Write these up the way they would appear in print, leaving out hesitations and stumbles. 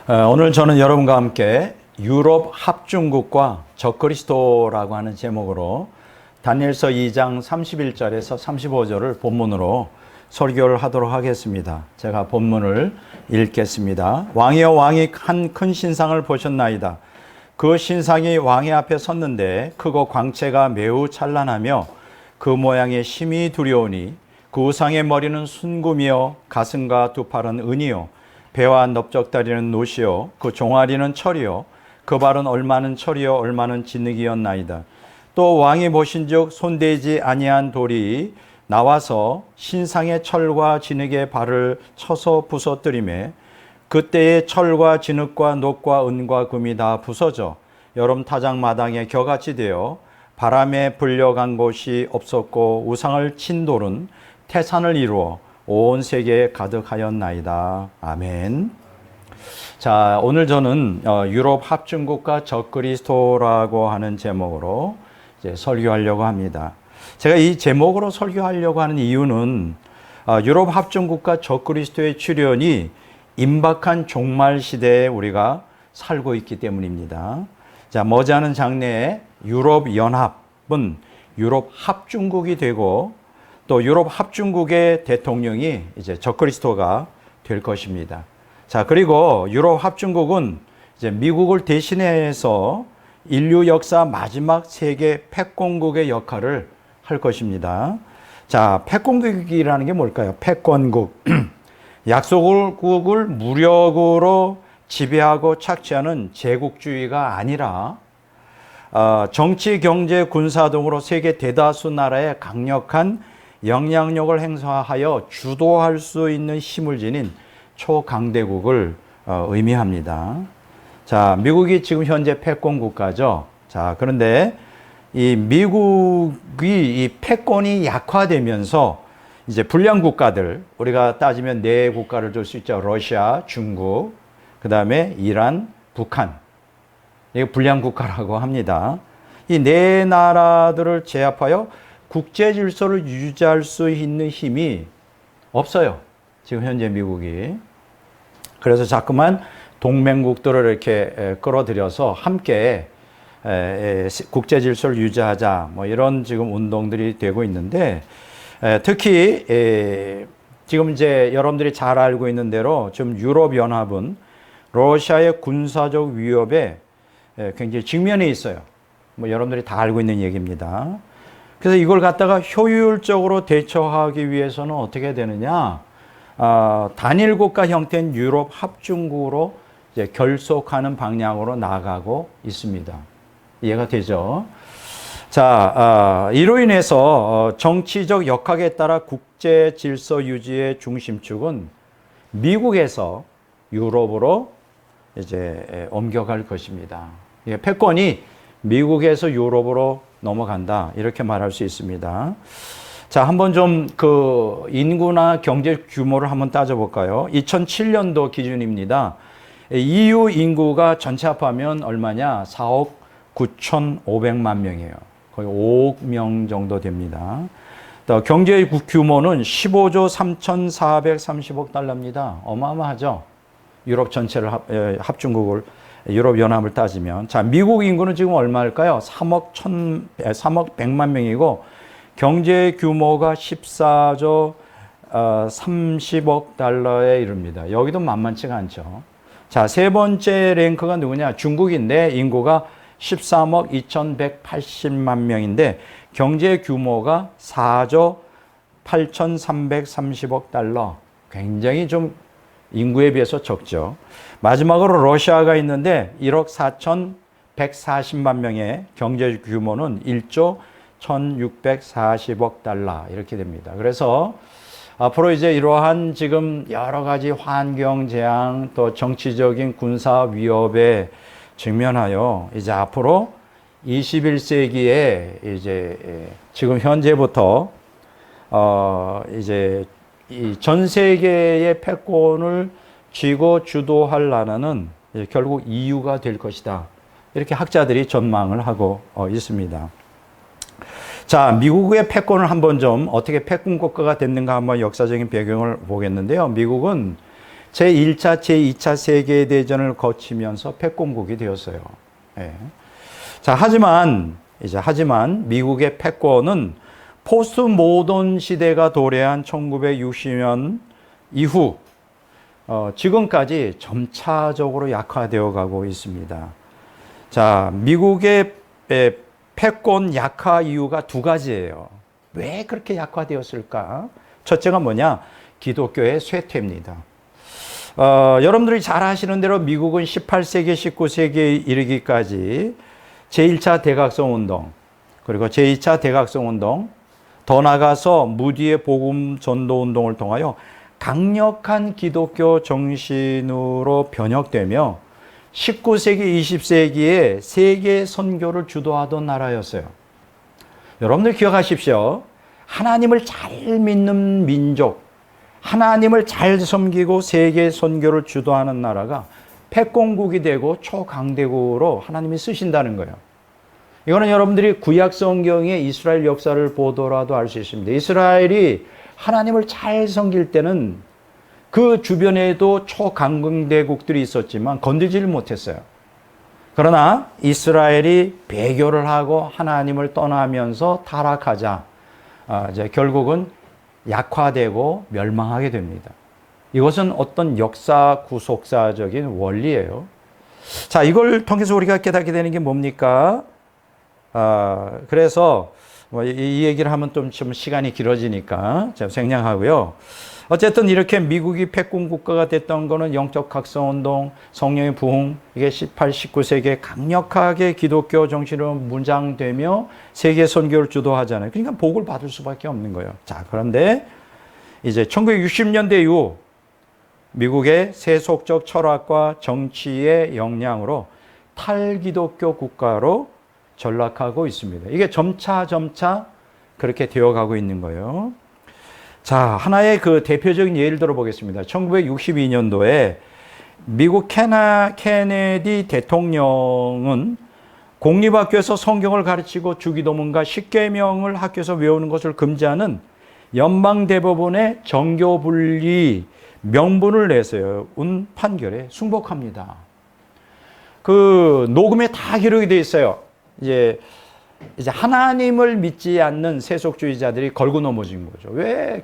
오늘 저는 여러분과 함께 유럽 합중국과 적그리스도라고 하는 제목으로 다니엘서 2장 31절에서 35절을 본문으로 설교를 하도록 하겠습니다. 제가 본문을 읽겠습니다. 왕이여 왕이 한 큰 신상을 보셨나이다. 그 신상이 왕의 앞에 섰는데 크고 광채가 매우 찬란하며 그 모양이 심히 두려우니 그 우상의 머리는 순금이요 가슴과 두 팔은 은이요 배와 넓적다리는 노시요 그 종아리는 철이요 그 발은 얼마는 철이요 얼마는 진흙이었나이다. 또 왕이 보신즉 손대지 아니한 돌이 나와서 신상의 철과 진흙의 발을 쳐서 부서뜨리매 그때의 철과 진흙과 녹과 은과 금이 다 부서져 여름 타작 마당에 겨같이 되어 바람에 불려간 곳이 없었고 우상을 친 돌은 태산을 이루어 온 세계에 가득하였나이다. 아멘. 자, 오늘 저는 유럽 합중국과 적그리스도라고 하는 제목으로 이제 설교하려고 합니다. 제가 이 제목으로 설교하려고 하는 이유는 유럽 합중국과 적그리스도의 출현이 임박한 종말 시대에 우리가 살고 있기 때문입니다. 자, 머지않은 장래에 유럽 연합은 유럽 합중국이 되고 또 유럽 합중국의 대통령이 이제 적그리스도가 될 것입니다. 자, 그리고 유럽 합중국은 이제 미국을 대신해서 인류 역사 마지막 세계 패권국의 역할을 할 것입니다. 자, 패권국이라는 게 뭘까요? 패권국. 약소국을 무력으로 지배하고 착취하는 제국주의가 아니라 정치, 경제, 군사 등으로 세계 대다수 나라에 강력한 영향력을 행사하여 주도할 수 있는 힘을 지닌 초강대국을 의미합니다. 자, 미국이 지금 현재 패권 국가죠. 자, 그런데 이 미국이 이 패권이 약화되면서 이제 불량 국가들, 우리가 따지면 네 국가를 들 수 있죠. 러시아, 중국, 그 다음에 이란, 북한. 이게 불량 국가라고 합니다. 이 네 나라들을 제압하여 국제 질서를 유지할 수 있는 힘이 없어요. 지금 현재 미국이. 그래서 자꾸만 동맹국들을 이렇게 끌어들여서 함께 국제 질서를 유지하자. 뭐 이런 지금 운동들이 되고 있는데 특히 지금 이제 여러분들이 잘 알고 있는 대로 지금 유럽 연합은 러시아의 군사적 위협에 굉장히 직면해 있어요. 뭐 여러분들이 다 알고 있는 얘기입니다. 그래서 이걸 갖다가 효율적으로 대처하기 위해서는 어떻게 되느냐? 단일 국가 형태인 유럽 합중국으로 이제 결속하는 방향으로 나아가고 있습니다. 이해가 되죠? 자, 이로 인해서 정치적 역학에 따라 국제 질서 유지의 중심축은 미국에서 유럽으로 이제 옮겨갈 것입니다. 패권이 미국에서 유럽으로 넘어간다. 이렇게 말할 수 있습니다. 자, 한번 좀 그 인구나 경제 규모를 한번 따져볼까요? 2007년도 기준입니다. EU 인구가 전체 합하면 얼마냐? 4억 9,500만 명이에요. 거의 5억 명 정도 됩니다. 또 경제 규모는 15조 3,430억 달러입니다. 어마어마하죠? 유럽 전체를 합중국을 유럽 연합을 따지면. 자, 미국 인구는 지금 얼마일까요? 3억 100만 명이고 경제 규모가 14조 30억 달러에 이릅니다. 여기도 만만치가 않죠. 자, 세 번째 랭크가 누구냐? 중국인데 인구가 13억 2180만 명인데 경제 규모가 4조 8330억 달러. 굉장히 좀 인구에 비해서 적죠. 마지막으로 러시아가 있는데 1억 4140만 명의 경제 규모는 1조 1640억 달러 이렇게 됩니다. 그래서 앞으로 이제 이러한 지금 여러 가지 환경 재앙 또 정치적인 군사 위협에 직면하여 이제 앞으로 21세기에 이제 지금 현재부터 이제 이 전 세계의 패권을 쥐고 주도할 나라는 결국 EU가 될 것이다. 이렇게 학자들이 전망을 하고 있습니다. 자, 미국의 패권을 한번 좀 어떻게 패권 국가가 됐는가 한번 역사적인 배경을 보겠는데요. 미국은 제1차, 제2차 세계대전을 거치면서 패권국이 되었어요. 예. 자, 하지만 미국의 패권은 포스트 모던 시대가 도래한 1960년 이후 지금까지 점차적으로 약화되어 가고 있습니다. 자, 미국의 패권 약화 이유가 두 가지예요. 왜 그렇게 약화되었을까? 첫째가 뭐냐? 기독교의 쇠퇴입니다. 여러분들이 잘 아시는 대로 미국은 18세기, 19세기에 이르기까지 제1차 대각성 운동, 그리고 제2차 대각성 운동, 더 나아가서 무디의 복음 전도 운동을 통하여 강력한 기독교 정신으로 변혁되며 19세기, 20세기에 세계 선교를 주도하던 나라였어요. 여러분들 기억하십시오. 하나님을 잘 믿는 민족, 하나님을 잘 섬기고 세계 선교를 주도하는 나라가 패권국이 되고 초강대국으로 하나님이 쓰신다는 거예요. 이거는 여러분들이 구약 성경의 이스라엘 역사를 보더라도 알 수 있습니다. 이스라엘이 하나님을 잘 섬길 때는 그 주변에도 초강대국들이 있었지만 건들지를 못했어요. 그러나 이스라엘이 배교를 하고 하나님을 떠나면서 타락하자 이제 결국은 약화되고 멸망하게 됩니다. 이것은 어떤 역사 구속사적인 원리예요. 자, 이걸 통해서 우리가 깨닫게 되는 게 뭡니까? 그래서 이 얘기를 하면 좀 시간이 길어지니까 제가 생략하고요. 어쨌든 이렇게 미국이 패권 국가가 됐던 거는 영적 각성운동, 성령의 부흥, 이게 18, 19세기에 강력하게 기독교 정신으로 무장되며 세계 선교를 주도하잖아요. 그러니까 복을 받을 수밖에 없는 거예요. 자, 그런데 이제 1960년대 이후 미국의 세속적 철학과 정치의 영향으로 탈기독교 국가로 전락하고 있습니다. 이게 점차 그렇게 되어가고 있는 거예요. 자, 하나의 그 대표적인 예를 들어보겠습니다. 1962년도에 미국 케네디 대통령은 공립학교에서 성경을 가르치고 주기도문과 십계명을 학교에서 외우는 것을 금지하는 연방대법원의 정교분리 명분을 내세운 판결에 승복합니다. 그 녹음에 다 기록이 되어 있어요. 이제 하나님을 믿지 않는 세속주의자들이 걸고 넘어진 거죠. 왜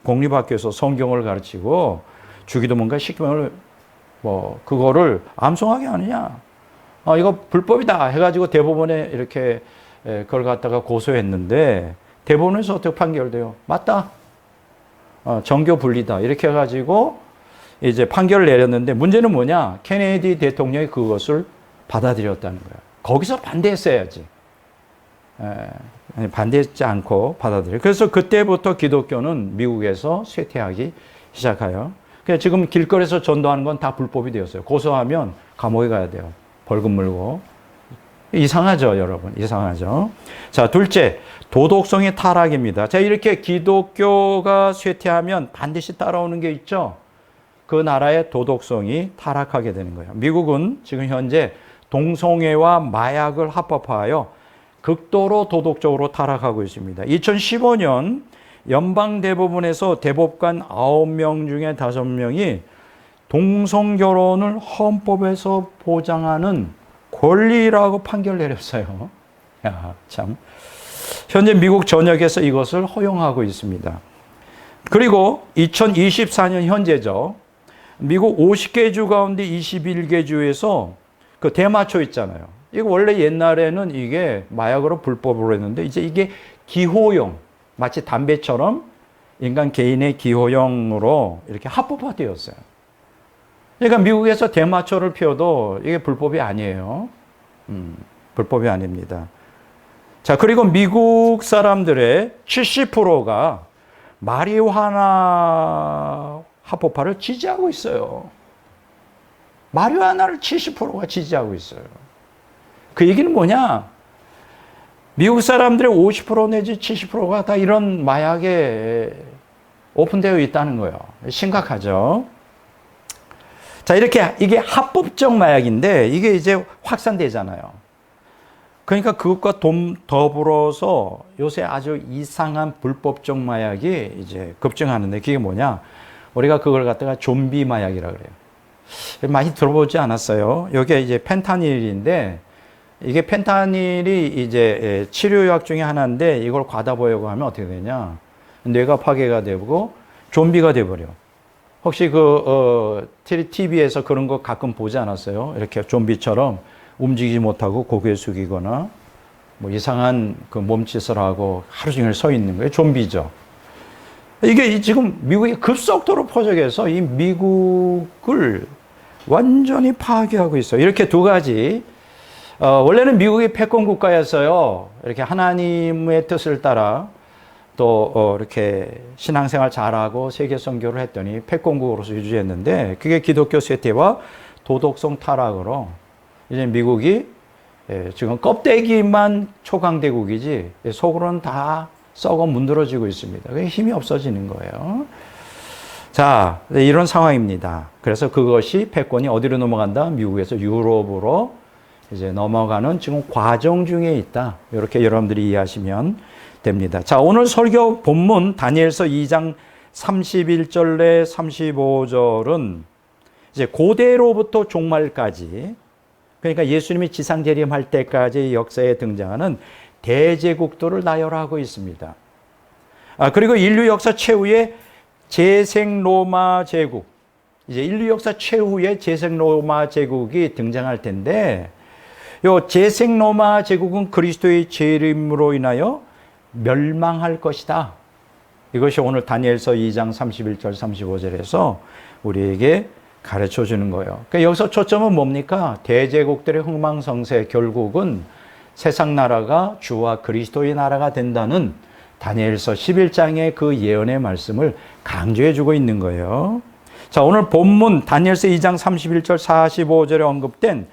공립학교에서 성경을 가르치고 주기도문과 십계명을 그거를 암송하게 하느냐? 이거 불법이다 해가지고 대법원에 이렇게 그걸 갖다가 고소했는데 대법원에서 어떻게 판결돼요? 맞다. 정교 분리다. 이렇게 해가지고 이제 판결을 내렸는데 문제는 뭐냐? 케네디 대통령이 그것을 받아들였다는 거야. 거기서 반대했어야지. 반대했지 않고 받아들여요. 그래서 그때부터 기독교는 미국에서 쇠퇴하기 시작해요. 그래서 지금 길거리에서 전도하는 건 다 불법이 되었어요. 고소하면 감옥에 가야 돼요. 벌금 물고. 이상하죠, 여러분. 이상하죠. 자, 둘째, 도덕성의 타락입니다. 자, 이렇게 기독교가 쇠퇴하면 반드시 따라오는 게 있죠. 그 나라의 도덕성이 타락하게 되는 거예요. 미국은 지금 현재 동성애와 마약을 합법화하여 극도로 도덕적으로 타락하고 있습니다. 2015년 연방대법원에서 대법관 9명 중에 5명이 동성결혼을 헌법에서 보장하는 권리라고 판결 내렸어요. 야, 참. 현재 미국 전역에서 이것을 허용하고 있습니다. 그리고 2024년 현재죠. 미국 50개 주 가운데 21개 주에서 그 대마초 있잖아요. 이거 원래 옛날에는 이게 마약으로 불법으로 했는데 이제 이게 기호용, 마치 담배처럼 인간 개인의 기호용으로 이렇게 합법화되었어요. 그러니까 미국에서 대마초를 피워도 이게 불법이 아니에요. 불법이 아닙니다. 자, 그리고 미국 사람들의 70%가 마리화나 합법화를 지지하고 있어요. 마리화나를 70%가 지지하고 있어요. 그 얘기는 뭐냐? 미국 사람들의 50% 내지 70%가 다 이런 마약에 오픈되어 있다는 거예요. 심각하죠. 자, 이렇게 이게 합법적 마약인데 이게 이제 확산되잖아요. 그러니까 그것과 더불어서 요새 아주 이상한 불법적 마약이 이제 급증하는데 그게 뭐냐? 우리가 그걸 갖다가 좀비 마약이라 그래요. 많이 들어보지 않았어요? 이게 이제 펜타닐인데, 이게 펜타닐이 이제 치료약 중에 하나인데, 이걸 과다 복용하면 어떻게 되냐? 뇌가 파괴가 되고 좀비가 돼버려. 혹시 TV에서 그런 거 가끔 보지 않았어요? 이렇게 좀비처럼 움직이지 못하고 고개 숙이거나 뭐 이상한 그 몸짓을 하고 하루 종일 서 있는 거예요. 좀비죠. 이게 지금 미국에 급속도로 포장해서 이 미국을 완전히 파괴하고 있어요. 이렇게 두 가지. 원래는 미국이 패권 국가였어요. 이렇게 하나님의 뜻을 따라 또 이렇게 신앙생활 잘하고 세계 선교를 했더니 패권국으로서 유지했는데, 그게 기독교 쇠퇴와 도덕성 타락으로 이제 미국이 지금 껍데기만 초강대국이지 속으로는 다 썩어 문드러지고 있습니다. 그게 힘이 없어지는 거예요. 자, 이런 상황입니다. 그래서 그것이 패권이 어디로 넘어간다? 미국에서 유럽으로 이제 넘어가는 지금 과정 중에 있다. 이렇게 여러분들이 이해하시면 됩니다. 자, 오늘 설교 본문 다니엘서 2장 31절에 35절은 이제 고대로부터 종말까지, 그러니까 예수님이 지상 재림할 때까지 역사에 등장하는 대제국들을 나열하고 있습니다. 그리고 인류 역사 최후의 재생 로마 제국, 이제 인류 역사 최후의 재생 로마 제국이 등장할 텐데, 요 재생 로마 제국은 그리스도의 재림으로 인하여 멸망할 것이다. 이것이 오늘 다니엘서 2장 31절 35절에서 우리에게 가르쳐 주는 거예요. 그러니까 여기서 초점은 뭡니까? 대제국들의 흥망성쇠, 결국은 세상 나라가 주와 그리스도의 나라가 된다는 다니엘서 11장의 그 예언의 말씀을 강조해 주고 있는 거예요. 자, 오늘 본문 다니엘서 2장 31절 45절에 언급된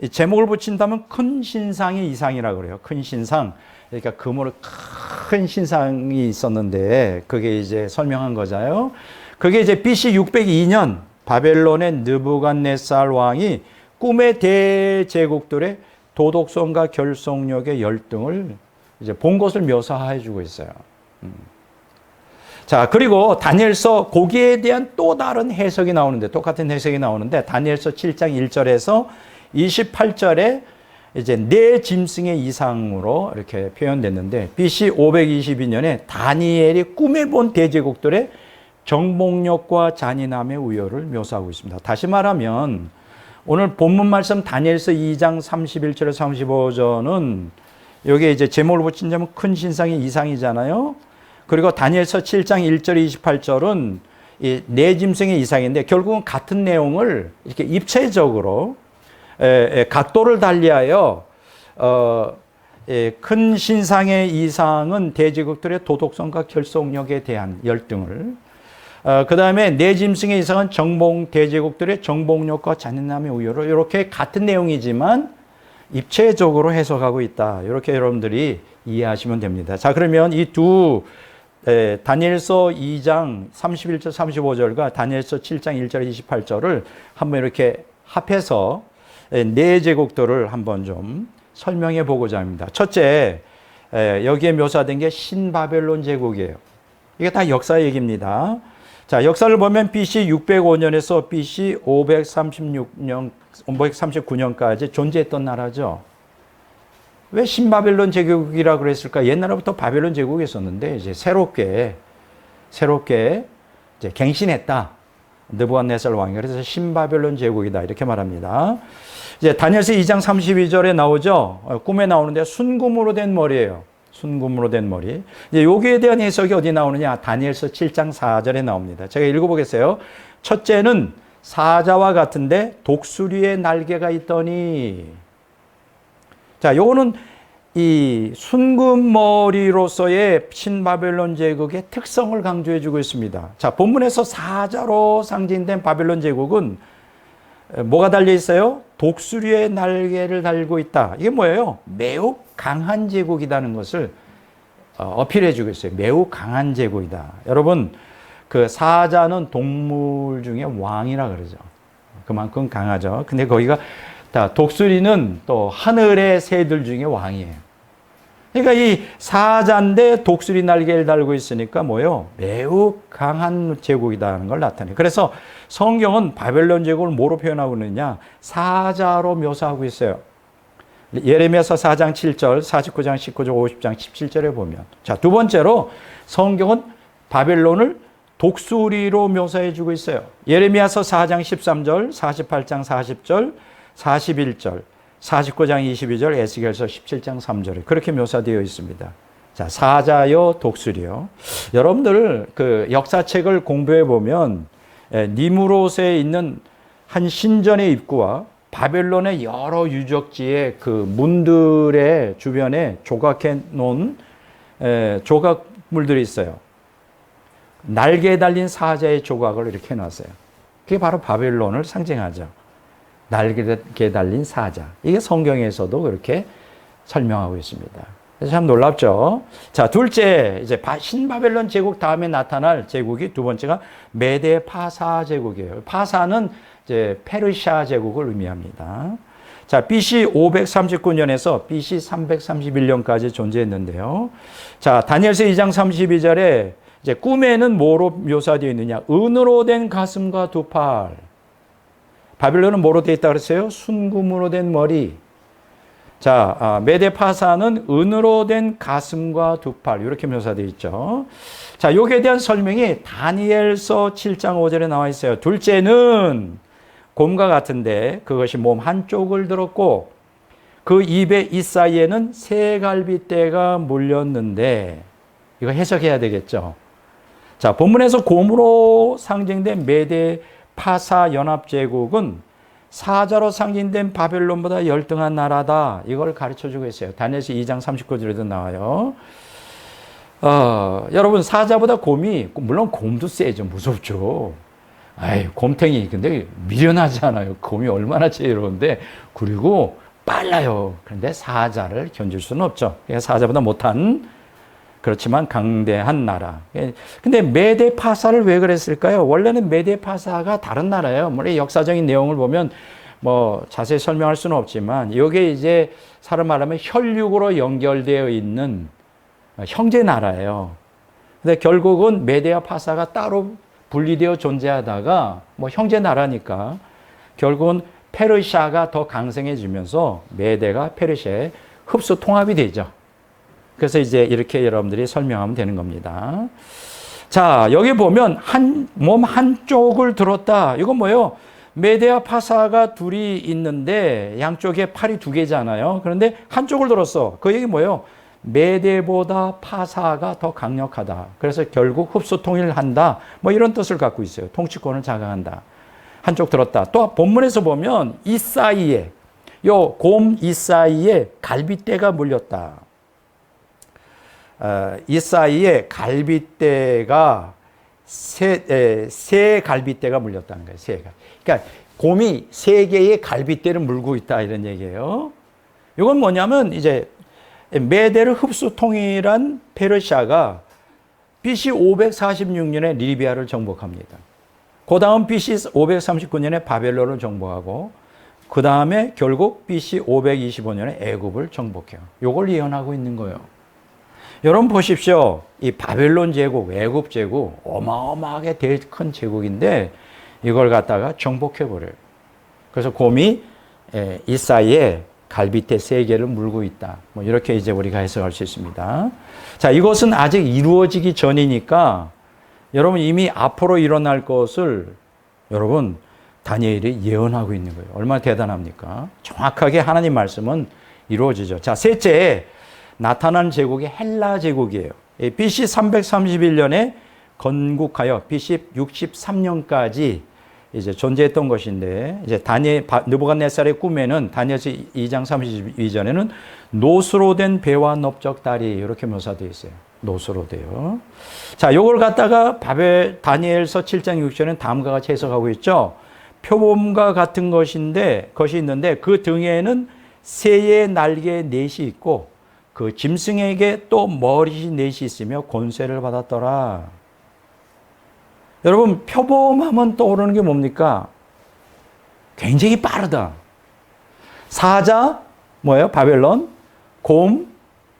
이 제목을 붙인다면 큰 신상의 이상이라고 그래요. 큰 신상. 그러니까 금으로 큰 신상이 있었는데 그게 이제 설명한 거잖아요. 그게 이제 BC 602년 바벨론의 느부갓네살 왕이 꿈의 대제국들의 도덕성과 결속력의 열등을 이제 본 것을 묘사해 주고 있어요. 자, 그리고 다니엘서 거기에 대한 또 다른 해석이 나오는데, 똑같은 해석이 나오는데, 다니엘서 7장 1절에서 28절에 이제 네 짐승의 이상으로 이렇게 표현됐는데, BC 522년에 다니엘이 꿈에 본 대제국들의 정복력과 잔인함의 우열을 묘사하고 있습니다. 다시 말하면 오늘 본문 말씀 다니엘서 2장 31절에서 35절은 여기에 이제 제목을 붙인다면 큰 신상의 이상이잖아요. 그리고 다니엘서 7장 1절 28절은 이 네 짐승의 이상인데 결국은 같은 내용을 이렇게 입체적으로 각도를 달리하여 큰 신상의 이상은 대제국들의 도덕성과 결속력에 대한 열등을, 그 다음에 네 짐승의 이상은 대제국들의 정복력과 잔인함의 우열을, 이렇게 같은 내용이지만 입체적으로 해석하고 있다. 이렇게 여러분들이 이해하시면 됩니다. 자, 그러면 이 두 다니엘서 2장 31절 35절과 다니엘서 7장 1절 28절을 한번 이렇게 합해서 네 제국들을 한번 좀 설명해 보고자 합니다. 첫째, 여기에 묘사된 게 신바벨론 제국이에요. 이게 다 역사 얘기입니다. 자, 역사를 보면 BC 605년에서 BC 539년까지 존재했던 나라죠. 왜 신바벨론 제국이라고 그랬을까? 옛날부터 바벨론 제국이 있었는데 이제 새롭게 이제 갱신했다. 느부갓네살 왕이. 그래서 신바벨론 제국이다. 이렇게 말합니다. 이제 다니엘서 2장 32절에 나오죠. 꿈에 나오는데 순금으로 된 머리예요. 순금으로 된 머리. 이제 여기에 대한 해석이 어디 나오느냐? 다니엘서 7장 4절에 나옵니다. 제가 읽어보겠어요. 첫째는 사자와 같은데 독수리의 날개가 있더니. 자, 요거는 이 순금머리로서의 신바벨론 제국의 특성을 강조해 주고 있습니다. 자, 본문에서 사자로 상징된 바벨론 제국은 뭐가 달려 있어요? 독수리의 날개를 달고 있다. 이게 뭐예요? 매우 강한 제국이라는 것을 어필해 주고 있어요. 매우 강한 제국이다. 여러분, 그 사자는 동물 중에 왕이라 그러죠. 그만큼 강하죠. 근데 거기가 독수리는 또 하늘의 새들 중에 왕이에요. 그러니까 이 사자인데 독수리 날개를 달고 있으니까 뭐요? 매우 강한 제국이라는 걸 나타내요. 그래서 성경은 바벨론 제국을 뭐로 표현하고 있느냐? 사자로 묘사하고 있어요. 예레미야서 4장 7절, 49장 19절, 50장 17절에 보면. 자, 두 번째로 성경은 바벨론을 독수리로 묘사해 주고 있어요. 예레미야서 4장 13절, 48장 40절, 41절, 49장 22절, 에스겔서 17장 3절에 그렇게 묘사되어 있습니다. 자, 사자요, 독수리요. 여러분들 그 역사책을 공부해 보면 니무롯에 있는 한 신전의 입구와 바벨론의 여러 유적지의 그 문들의 주변에 조각해 놓은 조각물들이 있어요. 날개에 달린 사자의 조각을 이렇게 해놨어요. 그게 바로 바벨론을 상징하죠. 날개에 달린 사자. 이게 성경에서도 그렇게 설명하고 있습니다. 그래서 참 놀랍죠. 자, 둘째, 이제 신바벨론 제국 다음에 나타날 제국이 두 번째가 메데 파사 제국이에요. 파사는 이제 페르시아 제국을 의미합니다. 자, BC 539년에서 BC 331년까지 존재했는데요. 자, 다니엘서 2장 32절에 이제 꿈에는 뭐로 묘사되어 있느냐? 은으로 된 가슴과 두 팔. 바빌론은 뭐로 되어 있다 그랬어요? 순금으로 된 머리. 자, 메데파사는 은으로 된 가슴과 두 팔. 이렇게 묘사되어 있죠. 자, 여기에 대한 설명이 다니엘서 7장 5절에 나와 있어요. 둘째는 곰과 같은데 그것이 몸 한쪽을 들었고 그 입의 이 사이에는 새 갈빗대가 물렸는데 이거 해석해야 되겠죠. 자, 본문에서 곰으로 상징된 메데 파사 연합제국은 사자로 상징된 바벨론보다 열등한 나라다. 이걸 가르쳐주고 있어요. 다니엘서 2장 39절에도 나와요. 여러분 사자보다 곰이 물론 곰도 세죠. 무섭죠. 아이, 곰탱이 근데 미련하지 않아요. 곰이 얼마나 지혜로운데 그리고 빨라요. 그런데 사자를 견딜 수는 없죠. 사자보다 못한 그렇지만 강대한 나라. 근데 메데파사를 왜 그랬을까요? 원래는 메데파사가 다른 나라예요. 물론 역사적인 내용을 보면 뭐 자세히 설명할 수는 없지만 이게 이제 사람 말하면 혈육으로 연결되어 있는 형제 나라예요. 근데 결국은 메데와 파사가 따로 분리되어 존재하다가 뭐 형제 나라니까 결국은 페르시아가 더 강성해지면서 메데가 페르시아에 흡수 통합이 되죠. 그래서 이제 이렇게 여러분들이 설명하면 되는 겁니다. 자, 여기 보면 몸 한쪽을 들었다. 이건 뭐예요? 메데와 파사가 둘이 있는데 양쪽에 팔이 두 개잖아요. 그런데 한쪽을 들었어. 그 얘기 뭐예요? 메데보다 파사가 더 강력하다. 그래서 결국 흡수 통일한다. 뭐 이런 뜻을 갖고 있어요. 통치권을 장악한다. 한쪽 들었다. 또 본문에서 보면 이 사이에 요 곰 이 사이에 갈빗대가 물렸다. 이 사이에 갈빗대가 세 갈빗대가 물렸다는 거예요. 세 갈. 그러니까 곰이 세 개의 갈빗대를 물고 있다 이런 얘기예요. 이건 뭐냐면 이제 메데를 흡수 통일한 페르시아가 BC 546년에 리비아를 정복합니다. 그 다음 BC 539년에 바벨론을 정복하고 그 다음에 결국 BC 525년에 애굽을 정복해요. 이걸 예언하고 있는 거예요. 여러분 보십시오. 이 바벨론 제국, 애굽 제국 어마어마하게 되게 큰 제국인데 이걸 갖다가 정복해버려요. 그래서 곰이 이 사이에 갈빗대 세 개를 물고 있다. 뭐 이렇게 이제 우리가 해석할 수 있습니다. 자, 이것은 아직 이루어지기 전이니까 여러분 이미 앞으로 일어날 것을 여러분 다니엘이 예언하고 있는 거예요. 얼마나 대단합니까? 정확하게 하나님 말씀은 이루어지죠. 자, 셋째 나타난 제국이 헬라 제국이에요. BC 331년에 건국하여 BC 63년까지 이제 존재했던 것인데 이제 느부갓네살의 꿈에는 다니엘서 2장 32절에는 노수로 된 배와 넓적다리 이렇게 묘사되어 있어요. 노수로 돼요. 자, 요걸 갖다가 다니엘서 7장 6절에는 다음과 같이 해석하고 있죠. 표범과 같은 것이 있는데 그 등에는 새의 날개 넷이 있고 그 짐승에게 또 머리 넷이 있으며 권세를 받았더라. 여러분 표범하면 떠오르는 게 뭡니까? 굉장히 빠르다. 사자 뭐예요? 바벨론, 곰,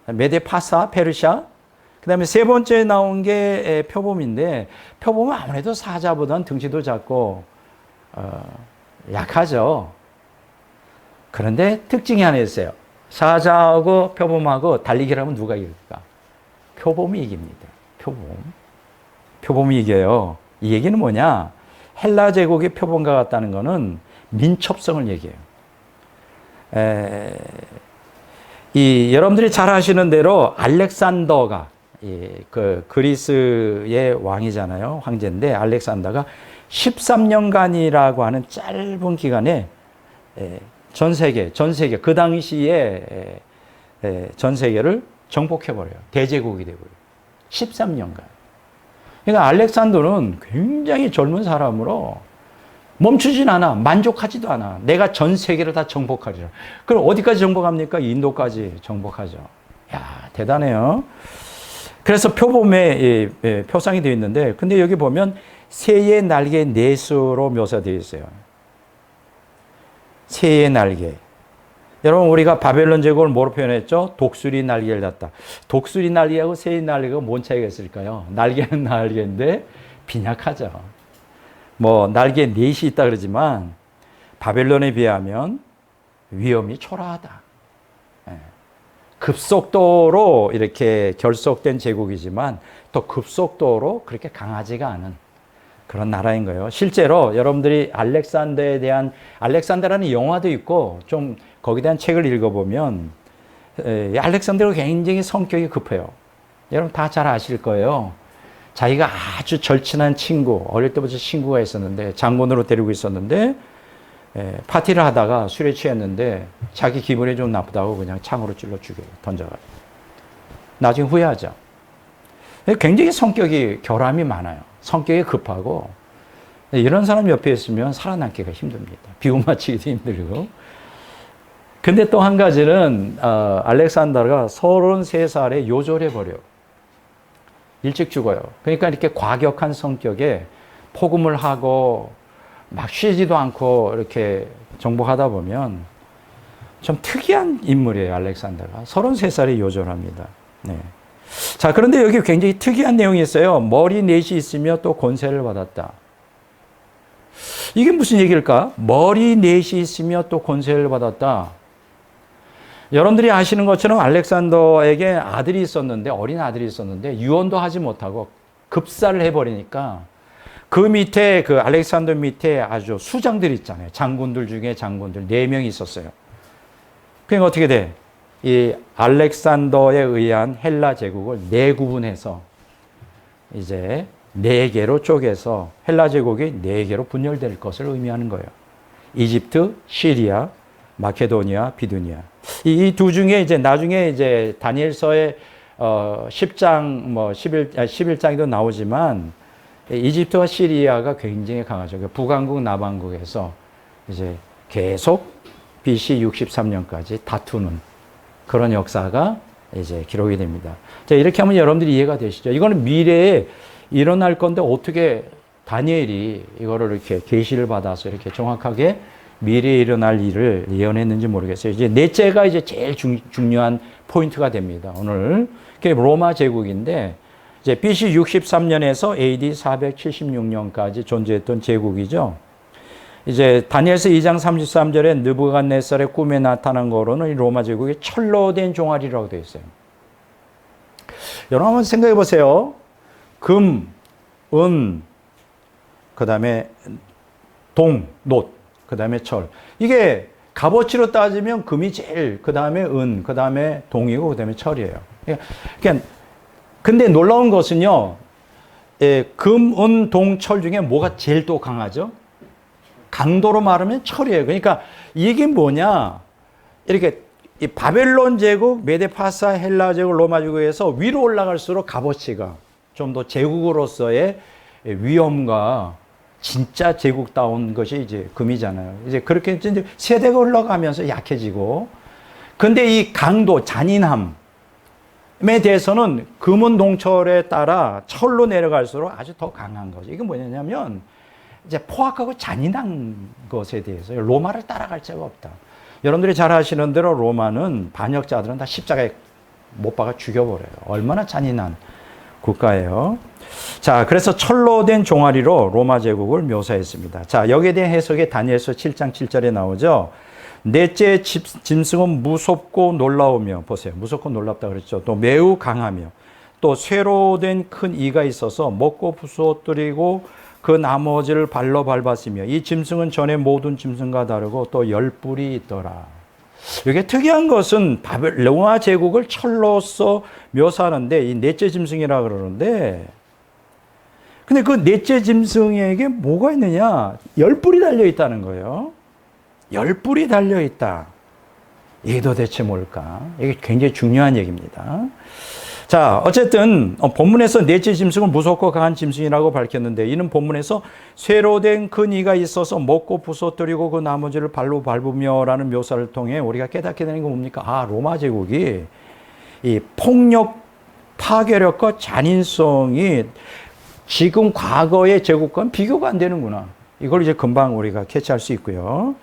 메데파사, 페르시아. 그 다음에 세 번째 나온 게 표범인데, 표범은 아무래도 사자보다는 등치도 작고, 약하죠. 그런데 특징이 하나 있어요. 사자하고 표범하고 달리기를 하면 누가 이길까? 표범이 이깁니다. 표범이 이겨요. 이 얘기는 뭐냐? 헬라 제국의 표범과 같다는 것은 민첩성을 얘기해요. 여러분들이 잘 아시는 대로 알렉산더가 그 그리스의 왕이잖아요. 황제인데 알렉산더가 13년간이라고 하는 짧은 기간에 전 세계 그 당시에 전 세계를 정복해버려요. 대제국이 되고요. 13년간. 그러니까 알렉산더는 굉장히 젊은 사람으로 멈추진 않아. 만족하지도 않아. 내가 전 세계를 다 정복하리라. 그럼 어디까지 정복합니까? 인도까지 정복하죠. 야, 대단해요. 그래서 표범에 표상이 되어 있는데, 근데 여기 보면 새의 날개 넷으로 묘사되어 있어요. 새의 날개. 여러분, 우리가 바벨론 제국을 뭐로 표현했죠? 독수리 날개를 das다. 독수리 날개하고 새의 날개가 뭔 차이가 있을까요? 날개는 날개인데 빈약하죠. 뭐 날개 넷이 있다 그러지만 바벨론에 비하면 위험이 초라하다. 급속도로 이렇게 결속된 제국이지만 또 급속도로 그렇게 강하지가 않은 그런 나라인 거예요. 실제로 여러분들이 알렉산더라는 영화도 있고 좀 거기에 대한 책을 읽어보면 알렉산더가 굉장히 성격이 급해요. 여러분 다 잘 아실 거예요. 자기가 아주 절친한 친구, 어릴 때부터 친구가 있었는데 장군으로 데리고 있었는데 파티를 하다가 술에 취했는데 자기 기분이 좀 나쁘다고 그냥 창으로 찔러 죽여요. 던져가지고. 나중에 후회하죠. 굉장히 성격이 결함이 많아요. 성격이 급하고 이런 사람 옆에 있으면 살아남기가 힘듭니다. 비움 맞히기도 힘들고. 근데 또 한 가지는 알렉산더가 33살에 요절해버려요. 일찍 죽어요. 그러니까 이렇게 과격한 성격에 포금을 하고 막 쉬지도 않고 이렇게 정복하다 보면 좀 특이한 인물이에요. 알렉산더가. 33살에 요절합니다. 네. 자, 그런데 여기 굉장히 특이한 내용이 있어요. 머리 넷이 있으며 또 권세를 받았다. 이게 무슨 얘기일까? 머리 넷이 있으며 또 권세를 받았다. 여러분들이 아시는 것처럼 알렉산더에게 아들이 있었는데, 어린 아들이 있었는데 유언도 하지 못하고 급사를 해버리니까 그 밑에, 그 알렉산더 밑에 아주 수장들 있잖아요. 장군들 중에 장군들 4명이 있었어요. 그러니까 어떻게 돼? 이 알렉산더에 의한 헬라 제국을 4구분해서 이제 4개로 쪼개서 헬라 제국이 4개로 분열될 것을 의미하는 거예요. 이집트, 시리아, 마케도니아, 비두니아. 이 두 중에 이제 나중에 이제 다니엘서의 10장, 11장에도 나오지만 이집트와 시리아가 굉장히 강하죠. 북왕국, 남왕국에서 이제 계속 BC 63년까지 다투는 그런 역사가 이제 기록이 됩니다. 자, 이렇게 하면 여러분들이 이해가 되시죠? 이거는 미래에 일어날 건데 어떻게 다니엘이 이거를 이렇게 계시를 받아서 이렇게 정확하게 미래에 일어날 일을 예언했는지 모르겠어요. 이제 넷째가 이제 제일 중요한 포인트가 됩니다. 오늘 그게 로마 제국인데 이제 BC 63년에서 AD 476년까지 존재했던 제국이죠. 이제 다니엘서 2장 33절에 느부갓네살의 꿈에 나타난 거로는 이 로마 제국이 철로 된 종아리라고 되어 있어요. 여러분 한번 생각해 보세요. 금, 은, 그 다음에 동, 놋, 그 다음에 철. 이게 값어치로 따지면 금이 제일, 그 다음에 은, 그 다음에 동이고, 그 다음에 철이에요. 그러니까 근데 놀라운 것은요, 금, 은, 동, 철 중에 뭐가 제일 또 강하죠? 강도로 말하면 철이에요. 그러니까 이게 뭐냐? 이렇게 이 바벨론 제국, 메데파사, 헬라 제국, 로마 제국에서 위로 올라갈수록 값어치가 좀 더 제국으로서의 위엄과 진짜 제국다운 것이 이제 금이잖아요. 이제 그렇게 이제 세대가 흘러가면서 약해지고, 근데 이 강도, 잔인함에 대해서는 금은 동철에 따라 철로 내려갈수록 아주 더 강한 거죠. 이게 뭐냐면 이제 포악하고 잔인한 것에 대해서 로마를 따라갈 자가 없다. 여러분들이 잘 아시는 대로 로마는 반역자들은 다 십자가에 못 박아 죽여버려요. 얼마나 잔인한 국가예요. 자, 그래서 철로 된 종아리로 로마 제국을 묘사했습니다. 자, 여기에 대한 해석이 다니엘서 7장 7절에 나오죠. 넷째 짐승은 무섭고 놀라우며, 보세요. 무섭고 놀랍다 그랬죠. 또 매우 강하며, 또 쇠로 된 큰 이가 있어서 먹고 부서뜨리고 그 나머지를 발로 밟았으며, 이 짐승은 전에 모든 짐승과 다르고 또 10뿔이 있더라. 이게 특이한 것은 로마 제국을 철로서 묘사하는데 이 넷째 짐승이라 그러는데, 근데 그 넷째 짐승에게 뭐가 있느냐? 10뿔이 달려 있다는 거예요. 10뿔이 달려 있다. 이게 도대체 뭘까? 이게 굉장히 중요한 얘기입니다. 자, 어쨌든 본문에서 넷째 짐승은 무섭고 강한 짐승이라고 밝혔는데, 이는 본문에서 쇠로 된 큰 이가 있어서 먹고 부서뜨리고 그 나머지를 발로 밟으며라는 묘사를 통해 우리가 깨닫게 되는 건 뭡니까? 아, 로마 제국이 이 폭력, 파괴력과 잔인성이 지금 과거의 제국과는 비교가 안 되는구나. 이걸 이제 금방 우리가 캐치할 수 있고요.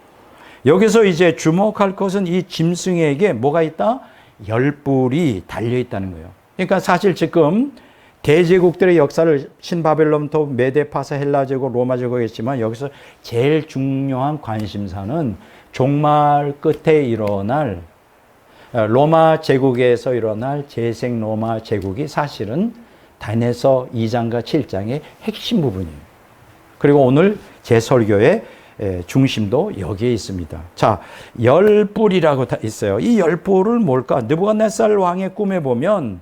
여기서 이제 주목할 것은 이 짐승에게 뭐가 있다? 10뿔이 달려 있다는 거예요. 그러니까 사실 지금 대제국들의 역사를 신바벨론부터 메데파사 헬라제국, 로마제국이 있지만 여기서 제일 중요한 관심사는 종말 끝에 일어날 로마 제국에서 일어날 재생 로마 제국이 사실은 다니엘서 2장과 7장의 핵심 부분이에요. 그리고 오늘 제 설교의 중심도 여기에 있습니다. 자, 10뿔이라고 있어요. 이 10뿔은 뭘까? 느부갓네살 왕의 꿈에 보면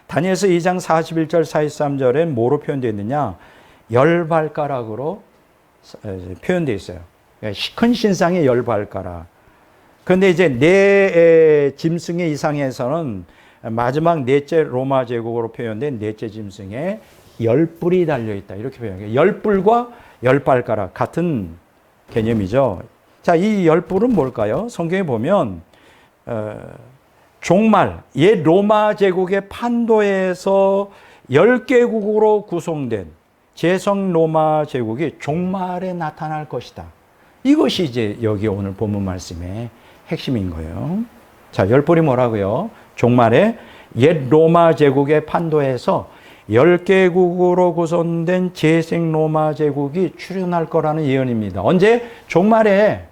다니엘서 2장 41절 43절에 뭐로 표현되어 있느냐? 10발가락으로 표현되어 있어요. 큰 신상의 10발가락. 그런데 이제 네 짐승의 이상에서는 마지막 넷째 로마 제국으로 표현된 넷째 짐승에 10뿔이 달려있다. 이렇게 표현해요. 10뿔과 10발가락 같은 개념이죠. 자, 이 10뿔은 뭘까요? 성경에 보면 종말, 옛 로마 제국의 판도에서 10개국으로 구성된 재성 로마 제국이 종말에 나타날 것이다. 이것이 이제 여기 오늘 본문 말씀의 핵심인 거예요. 자, 10뿔이 뭐라고요? 종말에 옛 로마 제국의 판도에서 10개국으로 구성된 재생 로마 제국이 출현할 거라는 예언입니다. 언제? 종말에.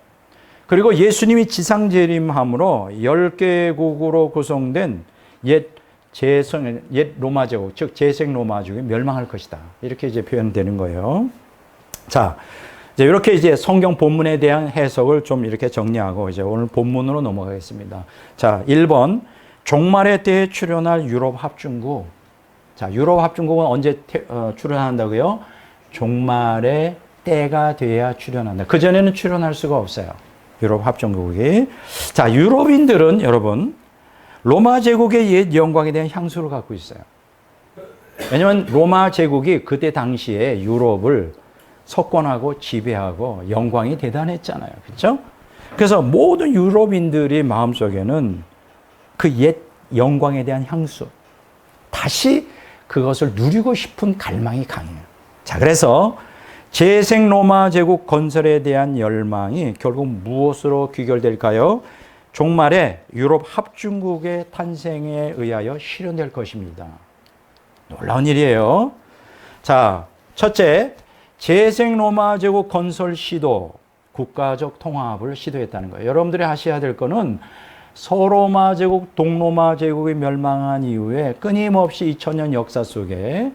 그리고 예수님이 지상재림함으로 10개국으로 구성된 옛 로마 제국, 즉 재생 로마 제국이 멸망할 것이다. 이렇게 이제 표현되는 거예요. 자, 이제 이렇게 이제 성경 본문에 대한 해석을 좀 이렇게 정리하고 이제 오늘 본문으로 넘어가겠습니다. 자, 1번. 종말의 때에 출현할 유럽 합중국. 자, 유럽 합중국은 언제 출현한다고요? 종말의 때가 돼야 출현한다. 그전에는 출현할 수가 없어요. 유럽 합중국이. 자, 유럽인들은 여러분, 로마 제국의 옛 영광에 대한 향수를 갖고 있어요. 왜냐하면 로마 제국이 그때 당시에 유럽을 석권하고 지배하고 영광이 대단했잖아요. 그렇죠? 그래서 모든 유럽인들의 마음속에는 그 옛 영광에 대한 향수, 다시 그것을 누리고 싶은 갈망이 강해요. 자, 그래서 재생 로마 제국 건설에 대한 열망이 결국 무엇으로 귀결될까요? 종말에 유럽 합중국의 탄생에 의하여 실현될 것입니다. 놀라운 일이에요. 자, 첫째, 재생 로마 제국 건설 시도, 국가적 통합을 시도했다는 거예요. 여러분들이 하셔야 될 거는 서로마 제국, 동로마 제국이 멸망한 이후에 끊임없이 2000년 역사 속에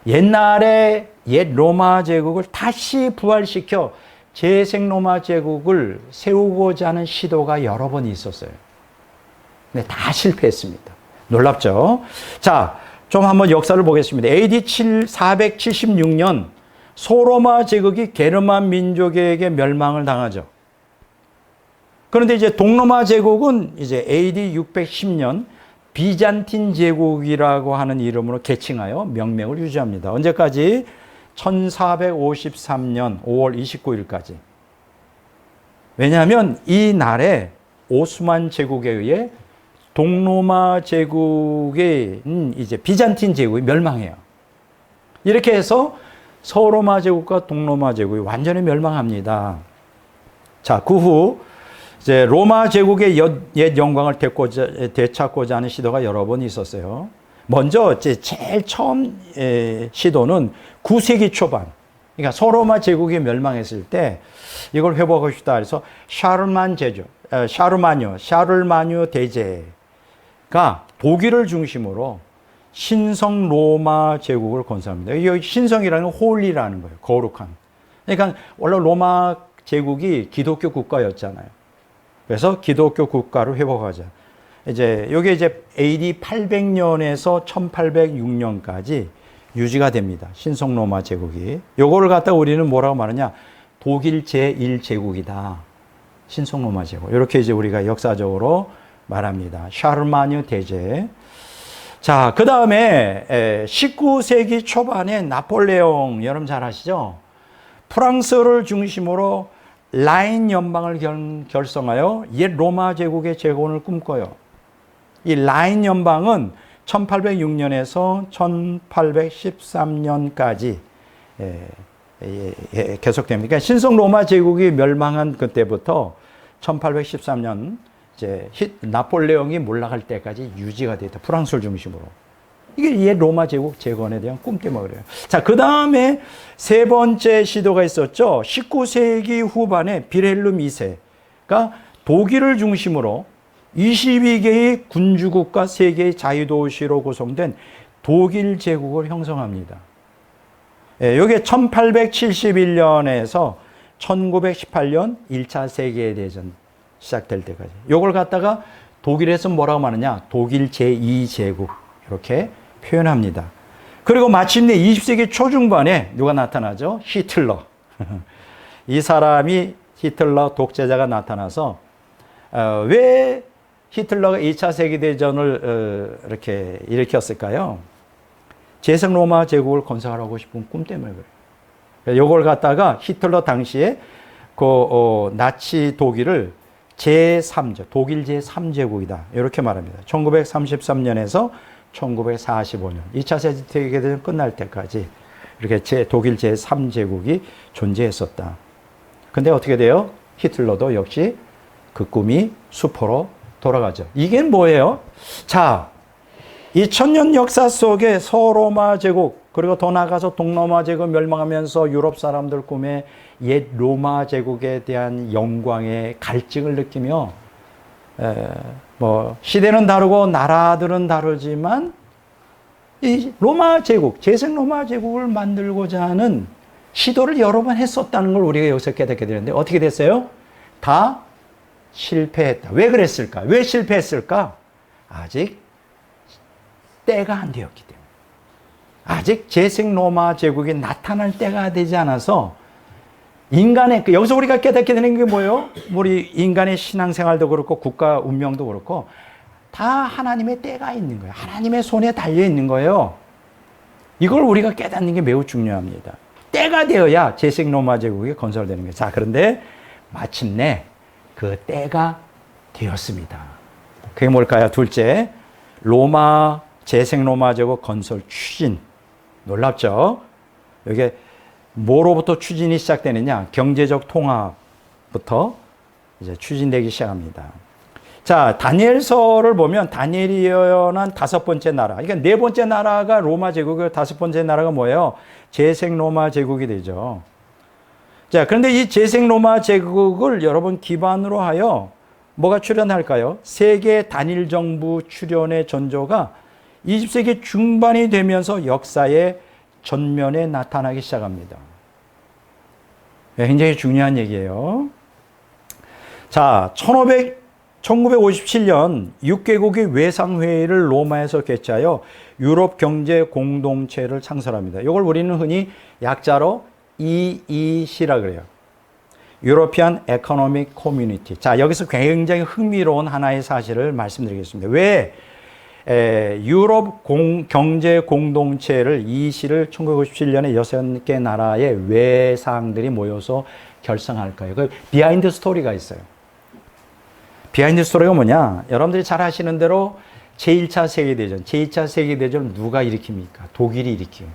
옛날에 옛 로마 제국을 다시 부활시켜 재생 로마 제국을 세우고자 하는 시도가 여러 번 있었어요. 근데 다 실패했습니다. 놀랍죠? 자, 좀 한번 역사를 보겠습니다. AD 476년 소로마 제국이 게르만 민족에게 멸망을 당하죠. 그런데 이제 동로마 제국은 이제 AD 610년 비잔틴 제국이라고 하는 이름으로 계칭하여 명명을 유지합니다. 언제까지? 1453년 5월 29일까지. 왜냐하면 이 날에 오스만 제국에 의해 동로마 제국의 이제 비잔틴 제국이 멸망해요. 이렇게 해서 서로마 제국과 동로마 제국이 완전히 멸망합니다. 자, 그 후 이제 로마 제국의 옛 영광을 되찾고자 하는 시도가 여러 번 있었어요. 먼저 제일 처음 시도는 9세기 초반, 그러니까 소로마 제국이 멸망했을 때 이걸 회복하고 싶다 해서 샤르마뉴 대제가 독일을 중심으로 신성 로마 제국을 건설합니다. 여기 신성이라는 건 홀리라는 거예요. 거룩한. 그러니까 원래 로마 제국이 기독교 국가였잖아요. 그래서 기독교 국가를 회복하자. 이게 AD 800년에서 1806년까지 유지가 됩니다. 신성 로마 제국이. 요거를 갖다 우리는 뭐라고 말하냐? 독일 제1제국이다. 신성 로마 제국. 이렇게 우리가 역사적으로 말합니다. 샤르마뉴 대제. 자, 그 다음에 19세기 초반에 나폴레옹, 여러분 잘 아시죠? 프랑스를 중심으로 라인 연방을 결성하여 옛 로마 제국의 재건을 꿈꿔요. 이 라인 연방은 1806년에서 1813년까지 계속됩니다. 그러니까 신성 로마 제국이 멸망한 그때부터 1813년 나폴레옹이 몰락할 때까지 유지가 됐다. 프랑스를 중심으로. 이게 옛 로마 제국 재건에 대한 꿈 때문에 그래요. 자, 그 다음에 세 번째 시도가 있었죠. 19세기 후반에 빌헬름 2세가 독일을 중심으로 22개의 군주국과 3개의 자유도시로 구성된 독일 제국을 형성합니다. 이게 1871년에서 1918년 1차 세계대전 시작될 때까지. 이걸 갖다가 독일에서 뭐라고 말하냐? 독일 제2제국. 이렇게 표현합니다. 그리고 마침내 20세기 초중반에 누가 나타나죠? 히틀러. 이 사람이 히틀러 독재자가 나타나서 왜 히틀러가 2차 세계대전을 이렇게 일으켰을까요? 재생 로마 제국을 건설하고 싶은 꿈 때문에 그래요. 이걸 갖다가 히틀러 당시에 나치 독일을 제3제, 독일 제3제국이다. 이렇게 말합니다. 1933년에서 1945년, 2차 세계대전 끝날 때까지 이렇게 독일 제3제국이 존재했었다. 근데 어떻게 돼요? 히틀러도 역시 그 꿈이 수포로 돌아가죠. 이게 뭐예요? 자, 2000년 역사 속에 서로마 제국, 그리고 더 나아가서 동로마 제국 멸망하면서 유럽 사람들 꿈에 옛 로마 제국에 대한 영광의 갈증을 느끼며 시대는 다르고 나라들은 다르지만 이 로마 제국, 재생 로마 제국을 만들고자 하는 시도를 여러 번 했었다는 걸 우리가 여기서 깨닫게 되는데 어떻게 됐어요? 다 실패했다. 왜 그랬을까? 왜 실패했을까? 아직 때가 안 되었기 때문에. 아직 재생 로마 제국이 나타날 때가 되지 않아서 여기서 우리가 깨닫게 되는 게 뭐예요? 우리 인간의 신앙생활도 그렇고 국가 운명도 그렇고 다 하나님의 때가 있는 거예요. 하나님의 손에 달려 있는 거예요. 이걸 우리가 깨닫는 게 매우 중요합니다. 때가 되어야 재생 로마 제국이 건설되는 거예요. 자, 그런데 마침내 그 때가 되었습니다. 그게 뭘까요? 둘째, 재생 로마 제국 건설 추진. 놀랍죠? 이게 뭐로부터 추진이 시작되느냐? 경제적 통합부터 이제 추진되기 시작합니다. 자, 다니엘서를 보면 다니엘이 예언한 5번째 나라. 그러니까 4번째 나라가 로마 제국이고 5번째 나라가 뭐예요? 재생 로마 제국이 되죠. 자, 그런데 이 재생 로마 제국을 여러분 기반으로 하여 뭐가 출현할까요? 세계 단일 정부 출현의 전조가 20세기 중반이 되면서 역사의 전면에 나타나기 시작합니다. 굉장히 중요한 얘기예요. 자, 1957년 6개국의 외상회의를 로마에서 개최하여 유럽 경제 공동체를 창설합니다. 이걸 우리는 흔히 약자로 EEC라 그래요. European Economic Community. 자, 여기서 굉장히 흥미로운 하나의 사실을 말씀드리겠습니다. 왜 유럽 경제 공동체를 EEC를 1957년에 6개 나라의 외상들이 모여서 결성할까요? 그 비하인드 스토리가 있어요. 비하인드 스토리가 뭐냐? 여러분들이 잘 아시는 대로 제1차 세계대전, 제2차 세계대전을 누가 일으킵니까? 독일이 일으켜요.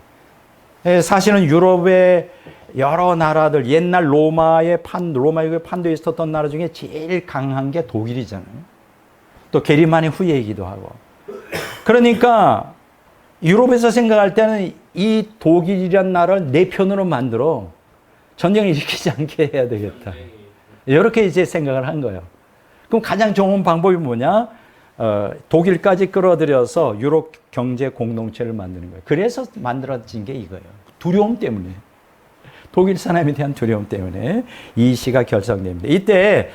사실은 유럽의 여러 나라들, 옛날 로마의 판도에 있었던 나라 중에 제일 강한 게 독일이잖아요. 또 게리만의 후예이기도 하고. 그러니까 유럽에서 생각할 때는 이 독일이란 나라를 내 편으로 만들어 전쟁을 일으키지 않게 해야 되겠다. 이렇게 이제 생각을 한 거예요. 그럼 가장 좋은 방법이 뭐냐? 독일까지 끌어들여서 유럽 경제 공동체를 만드는 거예요. 그래서 만들어진 게 이거예요. 두려움 때문에. 독일 사람에 대한 두려움 때문에 이 시가 결성됩니다. 이때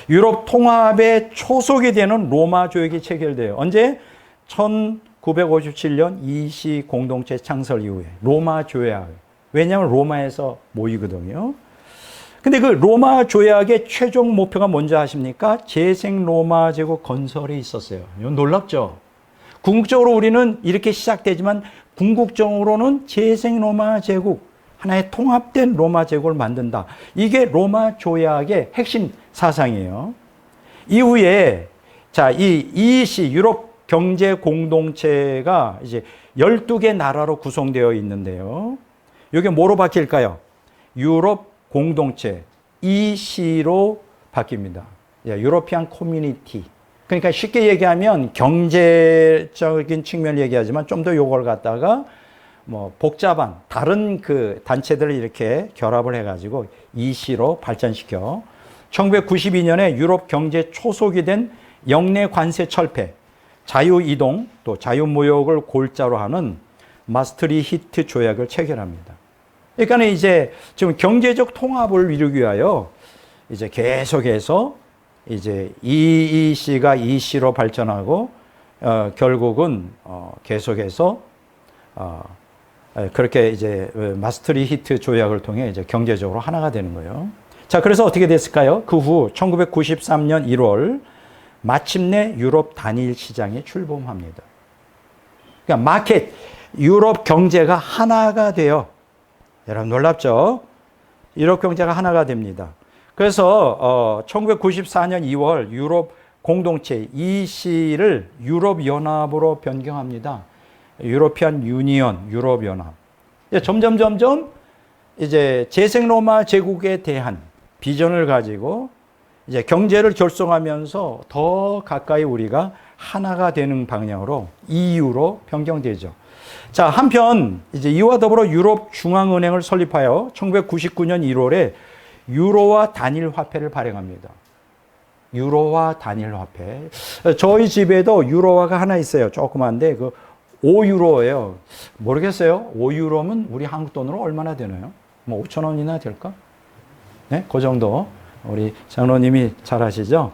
유럽 통합의 초석이 되는 로마 조약이 체결돼요. 언제? 1957년 이 시 공동체 창설 이후에 로마 조약. 왜냐하면 로마에서 모이거든요. 근데 그 로마 조약의 최종 목표가 뭔지 아십니까? 재생 로마 제국 건설에 있었어요. 이건 놀랍죠? 궁극적으로 우리는 이렇게 시작되지만 궁극적으로는 재생 로마 제국, 하나의 통합된 로마 제국을 만든다. 이게 로마 조약의 핵심 사상이에요. 이후에 자, 이 시 유럽 경제 공동체가 이제 12개 나라로 구성되어 있는데요. 이게 뭐로 바뀔까요? 유럽 공동체, EC로 바뀝니다. 유로피안 커뮤니티. 그러니까 쉽게 얘기하면 경제적인 측면을 얘기하지만 좀 더 요걸 갖다가 뭐 복잡한 다른 그 단체들을 이렇게 결합을 해가지고 EC로 발전시켜 1992년에 유럽 경제 초석이 된 영내 관세 철폐, 자유 이동, 또 자유 무역을 골자로 하는 마스트리히트 조약을 체결합니다. 그러니까 이제 지금 경제적 통합을 이루기 위하여 이제 계속해서 이제 EEC가 EC로 발전하고 결국은 계속해서 그렇게 이제 마스트리히트 조약을 통해 이제 경제적으로 하나가 되는 거예요. 자, 그래서 어떻게 됐을까요? 그 후 1993년 1월 마침내 유럽 단일 시장에 출범합니다. 그러니까 마켓, 유럽 경제가 하나가 돼요. 여러분 놀랍죠? 유럽 경제가 하나가 됩니다. 그래서 1994년 2월 유럽 공동체 EC를 유럽 연합으로 변경합니다. 유로피안 유니언, 유럽 연합. 점점 이제 재생 로마 제국에 대한 비전을 가지고 이제 경제를 결성하면서 더 가까이 우리가 하나가 되는 방향으로 EU로 변경되죠. 자, 한편 이제 이와 더불어 유럽 중앙은행을 설립하여 1999년 1월에 유로화 단일 화폐를 발행합니다. 유로화 단일 화폐. 저희 집에도 유로화가 하나 있어요. 조그만데 그 5유로예요. 모르겠어요. 5유로면 우리 한국 돈으로 얼마나 되나요? 뭐 5천 원이나 될까? 네, 그 정도. 우리 장로님이 잘 아시죠?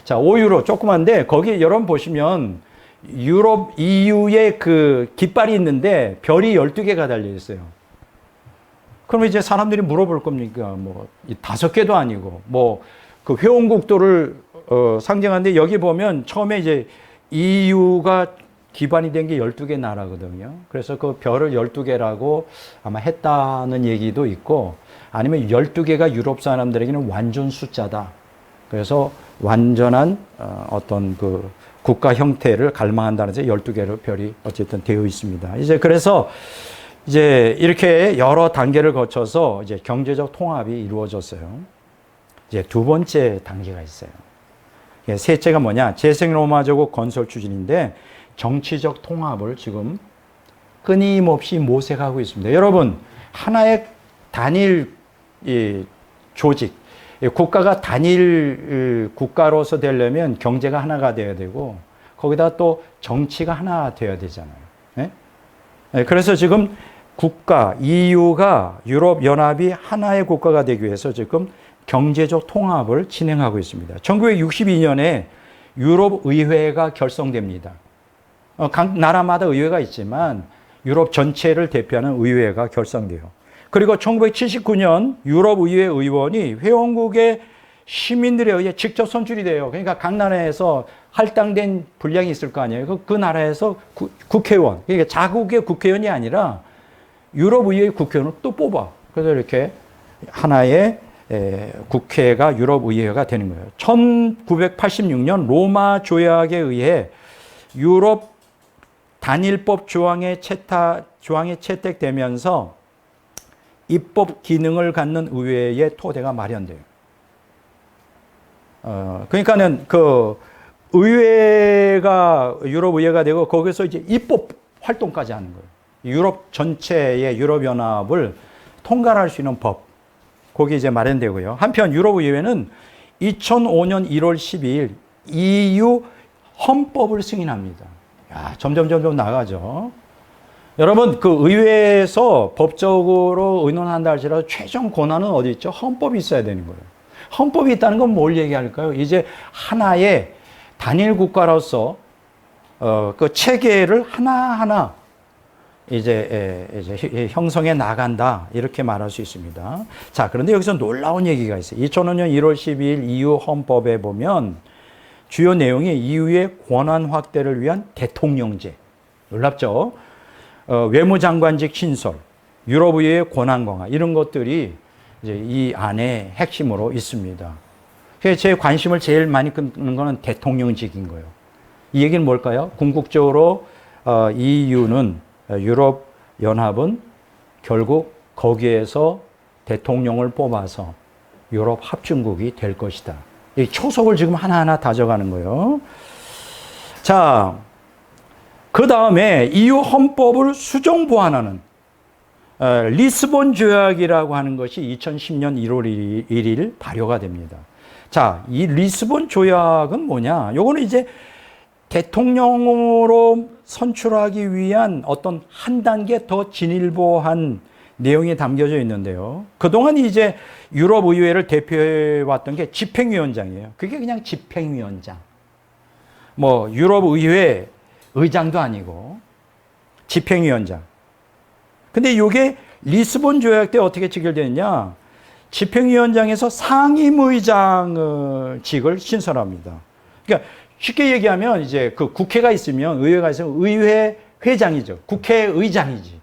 자, 5유로 조그만데 거기 여러분 보시면 유럽 EU의 그 깃발이 있는데 별이 12개가 달려 있어요. 그러면 이제 사람들이 물어볼 겁니까? 뭐 5개도 아니고 뭐 그 회원국들을 상징하는데 여기 보면 처음에 이제 EU가 기반이 된 게 12개 나라거든요. 그래서 그 별을 12개라고 아마 했다는 얘기도 있고 아니면 12개가 유럽 사람들에게는 완전 숫자다. 그래서 완전한 어떤 그 국가 형태를 갈망한다는 데서 12개로 별이 어쨌든 되어 있습니다. 이제 그래서 이제 이렇게 여러 단계를 거쳐서 이제 경제적 통합이 이루어졌어요. 이제 두 번째 단계가 있어요. 셋째가 뭐냐? 재생 로마 제국 건설 추진인데 정치적 통합을 지금 끊임없이 모색하고 있습니다. 여러분, 하나의 단일 조직, 국가가 단일 국가로서 되려면 경제가 하나가 되어야 되고 거기다 또 정치가 하나 되어야 되잖아요. 네? 그래서 지금 국가, EU가 유럽 연합이 하나의 국가가 되기 위해서 지금 경제적 통합을 진행하고 있습니다. 1962년에 유럽 의회가 결성됩니다. 각 나라마다 의회가 있지만 유럽 전체를 대표하는 의회가 결성돼요. 그리고 1979년 유럽 의회 의원이 회원국의 시민들에 의해 직접 선출이 돼요. 그러니까 각 나라에서 할당된 분량이 있을 거 아니에요. 그 나라에서 국회의원, 그러니까 자국의 국회의원이 아니라 유럽 의회 국회의원을 또 뽑아. 그래서 이렇게 하나의 국회가 유럽 의회가 되는 거예요. 1986년 로마 조약에 의해 유럽 단일법 조항에 채택되면서 입법 기능을 갖는 의회의 토대가 마련돼요. 그러니까는 그 의회가 유럽 의회가 되고 거기서 이제 입법 활동까지 하는 거예요. 유럽 전체의 유럽 연합을 통괄할 수 있는 법, 거기 이제 마련되고요. 한편 유럽 의회는 2005년 1월 12일 EU 헌법을 승인합니다. 야, 점점 나가죠. 여러분, 그 의회에서 법적으로 의논한다 할지라도 최종 권한은 어디 있죠? 헌법이 있어야 되는 거예요. 헌법이 있다는 건 뭘 얘기할까요? 이제 하나의 단일 국가로서 그 체계를 하나하나 이제 형성해 나간다, 이렇게 말할 수 있습니다. 자, 그런데 여기서 놀라운 얘기가 있어요. 2005년 1월 12일 EU 헌법에 보면 주요 내용이 EU의 권한 확대를 위한 대통령제, 놀랍죠? 외무장관직 신설, 유럽의회의 권한 강화, 이런 것들이 이제 이 안에 핵심으로 있습니다. 그래서 제 관심을 제일 많이 끄는 거는 대통령직인 거예요. 이 얘기는 뭘까요? 궁극적으로 EU는, 유럽 연합은 결국 거기에서 대통령을 뽑아서 유럽 합중국이 될 것이다. 이 초석을 지금 하나하나 다져가는 거예요. 자, 그 다음에 EU 헌법을 수정 보완하는 리스본 조약이라고 하는 것이 2010년 1월 1일 발효가 됩니다. 자, 이 리스본 조약은 뭐냐? 요거는 이제 대통령으로 선출하기 위한 어떤 한 단계 더 진일보한 내용이 담겨져 있는데요. 그동안 이제 유럽 의회를 대표해 왔던 게 집행위원장이에요. 그게 그냥 집행위원장. 뭐 유럽 의회 의장도 아니고 집행위원장. 근데 이게 리스본 조약 때 어떻게 체결되느냐? 집행위원장에서 상임의장 직을 신설합니다. 그러니까 쉽게 얘기하면 이제 그 국회가 있으면, 의회가 있으면 의회 회장이죠. 국회의장이지.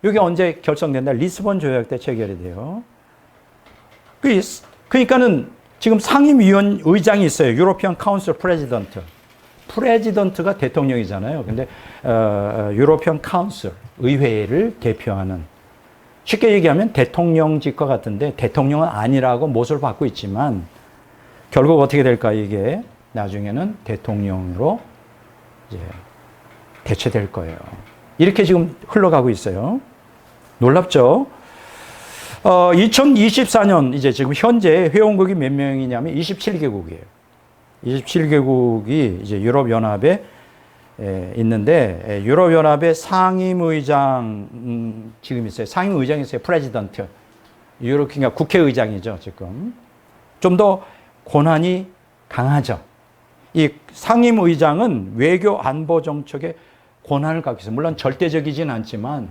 이게 언제 결성된다? 리스본 조약 때 체결이 돼요. 그러니까는 지금 상임위원 의장이 있어요. 유로피언 카운슬 프레지던트. 프레지던트가 대통령이잖아요. 근데 유로피언 카운슬, 의회를 대표하는, 쉽게 얘기하면 대통령직과 같은데 대통령은 아니라고 못을 받고 있지만 결국 어떻게 될까? 이게 나중에는 대통령으로 이제 대체될 거예요. 이렇게 지금 흘러가고 있어요. 놀랍죠? 2024년 이제 지금 현재 회원국이 몇 명이냐면 27개국이에요. 27개국이 이제 유럽연합에 있는데, 유럽연합의 상임의장 지금 있어요. 상임의장이 있어요. 프레지던트. 그러니까 국회의장이죠, 지금. 좀 더 권한이 강하죠. 이 상임의장은 외교 안보 정책의 권한을 갖고 있어요. 물론 절대적이진 않지만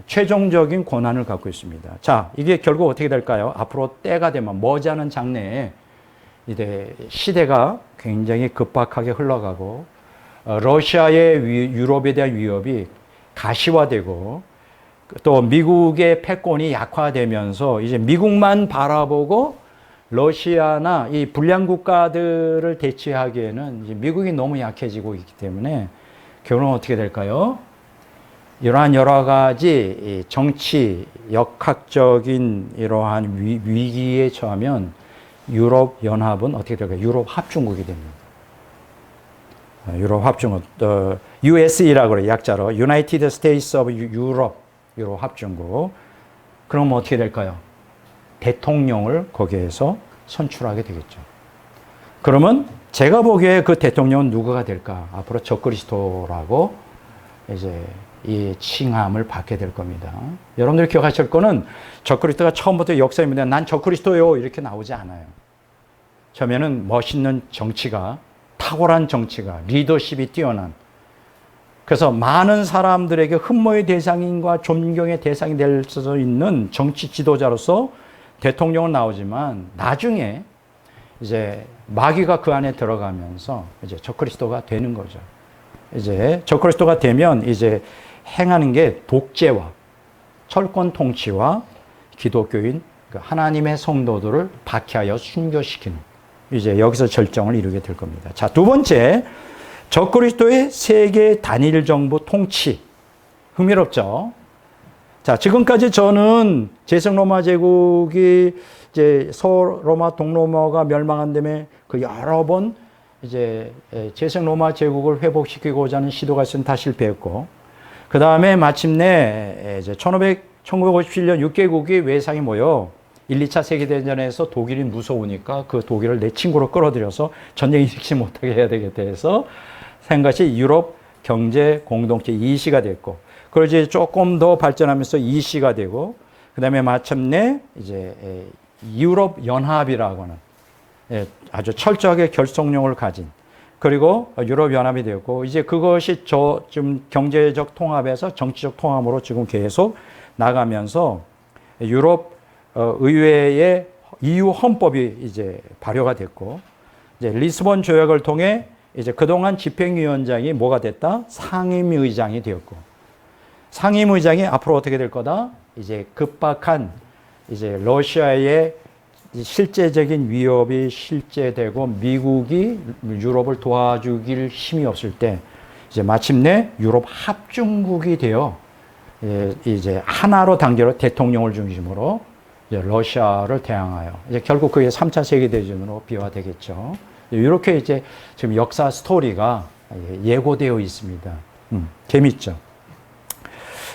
최종적인 권한을 갖고 있습니다. 자, 이게 결국 어떻게 될까요? 앞으로 때가 되면 머지않은 장래에 이제 시대가 굉장히 급박하게 흘러가고 러시아의 유럽에 대한 위협이 가시화되고 또 미국의 패권이 약화되면서 이제 미국만 바라보고 러시아나 이 불량 국가들을 대치하기에는 이제 미국이 너무 약해지고 있기 때문에 결국은 어떻게 될까요? 이러한 여러 가지 정치, 역학적인 이러한 위기에 처하면 유럽 연합은 어떻게 될까요? 유럽 합중국이 됩니다. 유럽 합중국, USE라고 그래요. 약자로 United States of Europe, 유럽 합중국. 그럼 어떻게 될까요? 대통령을 거기에서 선출하게 되겠죠. 그러면 제가 보기에 그 대통령은 누구가 될까? 앞으로 적그리스도라고 이제 이 칭함을 받게 될 겁니다. 여러분들이 기억하실 거는 적그리스도가 처음부터 역사입니다. 난 적그리스도요, 이렇게 나오지 않아요. 처음에는 멋있는 정치가, 탁월한 정치가, 리더십이 뛰어난, 그래서 많은 사람들에게 흠모의 대상인과 존경의 대상이 될 수 있는 정치 지도자로서 대통령은 나오지만 나중에 이제 마귀가 그 안에 들어가면서 이제 적그리스도가 되는 거죠. 이제 적그리스도가 되면 이제 행하는 게 독재와 철권 통치와 기독교인 하나님의 성도들을 박해하여 순교시키는, 이제 여기서 절정을 이루게 될 겁니다. 자, 두 번째, 적그리스도의 세계 단일 정부 통치. 흥미롭죠? 자, 지금까지 저는 제성로마 제국이 이제 서로마, 동로마가 멸망한 다음에 그 여러 번 이제 제성로마 제국을 회복시키고자 하는 시도가 있으면 다 실패했고, 그 다음에 마침내 이제 1957년 6개국이 외상이 모여 1, 2차 세계대전에서 독일이 무서우니까 그 독일을 내 친구로 끌어들여서 전쟁 일으키지 못하게 해야 되겠다 해서 생 것이 유럽 경제 공동체 EC가 됐고, 그걸 이제 조금 더 발전하면서 EC가 되고, 그 다음에 마침내 이제 유럽 연합이라고 하는 아주 철저하게 결속력을 가진, 그리고 유럽 연합이 되고, 이제 그것이 좀 경제적 통합에서 정치적 통합으로 지금 계속 나가면서 유럽 의회의 EU 헌법이 이제 발효가 됐고, 이제 리스본 조약을 통해 이제 그동안 집행위원장이 뭐가 됐다? 상임의장이 되었고, 상임의장이 앞으로 어떻게 될 거다? 이제 급박한 이제 러시아의 실제적인 위협이 실제되고 미국이 유럽을 도와주길 힘이 없을 때 이제 마침내 유럽 합중국이 되어 이제 하나로 단계로 대통령을 중심으로 이제 러시아를 대항하여 이제 결국 그게 3차 세계대전으로 비화되겠죠. 이렇게 이제 지금 역사 스토리가 예고되어 있습니다. 재밌죠.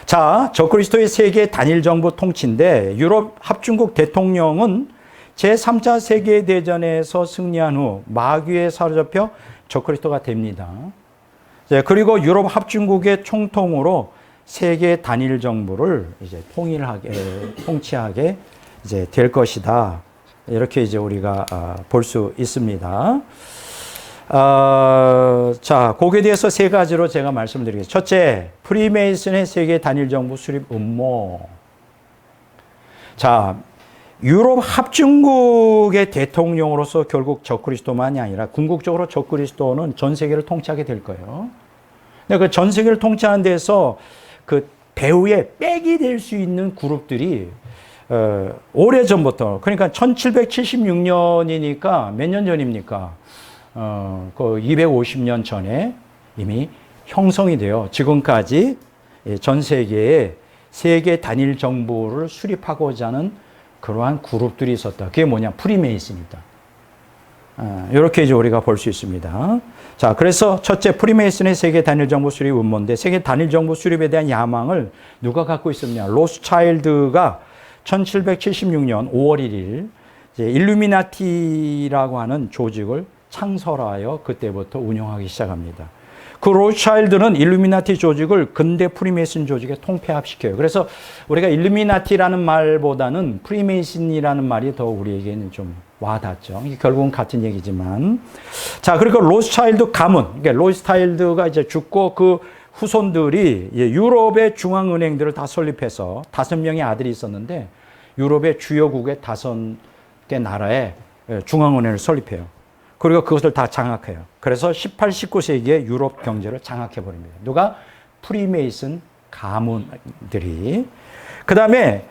자, 적그리스도의 세계 단일 정부 통치인데 유럽 합중국 대통령은 제3차 세계대전에서 승리한 후 마귀에 사로잡혀 적그리스도가 됩니다. 그리고 유럽 합중국의 총통으로 세계 단일 정부를 이제 통치하게 이제 될 것이다. 이렇게 이제 우리가 볼 수 있습니다. 자, 거기에 대해서 세 가지로 제가 말씀드리겠습니다. 첫째, 프리메이슨의 세계 단일 정부 수립 음모. 자, 유럽 합중국의 대통령으로서 결국 적그리스도만이 아니라 궁극적으로 적그리스도는 전 세계를 통치하게 될 거예요. 근데 그 전 세계를 통치하는 데서 그 배후에 백이 될 수 있는 그룹들이 오래전부터, 그러니까 1776년이니까 몇 년 전입니까? 그 250년 전에 이미 형성이 되어 지금까지 전 세계에 세계 단일 정부를 수립하고자 하는 그러한 그룹들이 있었다. 그게 뭐냐? 프리메이슨이다. 이렇게 이제 우리가 볼 수 있습니다. 자, 그래서 첫째, 프리메이슨의 세계 단일 정부 수립 음모인데, 세계 단일 정부 수립에 대한 야망을 누가 갖고 있었냐? 로스차일드가 1776년 5월 1일 이제 일루미나티라고 하는 조직을 창설하여 그때부터 운영하기 시작합니다. 그 로스차일드는 일루미나티 조직을 근대 프리메이슨 조직에 통폐합시켜요. 그래서 우리가 일루미나티라는 말보다는 프리메이슨이라는 말이 더 우리에게는 좀 와닿죠. 이게 결국은 같은 얘기지만. 자, 그리고 로스차일드 가문. 그러니까 로스차일드가 이제 죽고 그 후손들이 유럽의 중앙은행들을 다 설립해서 5명의 아들이 있었는데 유럽의 주요국의 5개 나라에 중앙은행을 설립해요. 그리고 그것을 다 장악해요. 그래서 18, 19세기에 유럽 경제를 장악해버립니다. 누가? 프리메이슨 가문들이. 그 다음에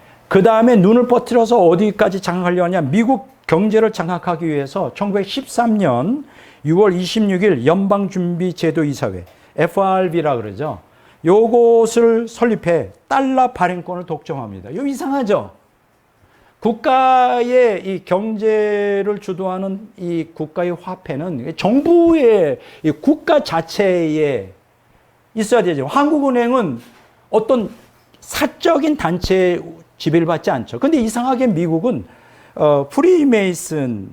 눈을 뻗들어서 어디까지 장악하려냐? 미국 경제를 장악하기 위해서 1913년 6월 26일 연방준비제도이사회, FRB라 그러죠. 요것을 설립해 달러 발행권을 독점합니다. 이거 이상하죠? 국가의 이 경제를 주도하는 이 국가의 화폐는 정부의 이 국가 자체에 있어야 되죠. 한국은행은 어떤 사적인 단체에 지배를 받지 않죠. 근데 이상하게 미국은 프리메이슨의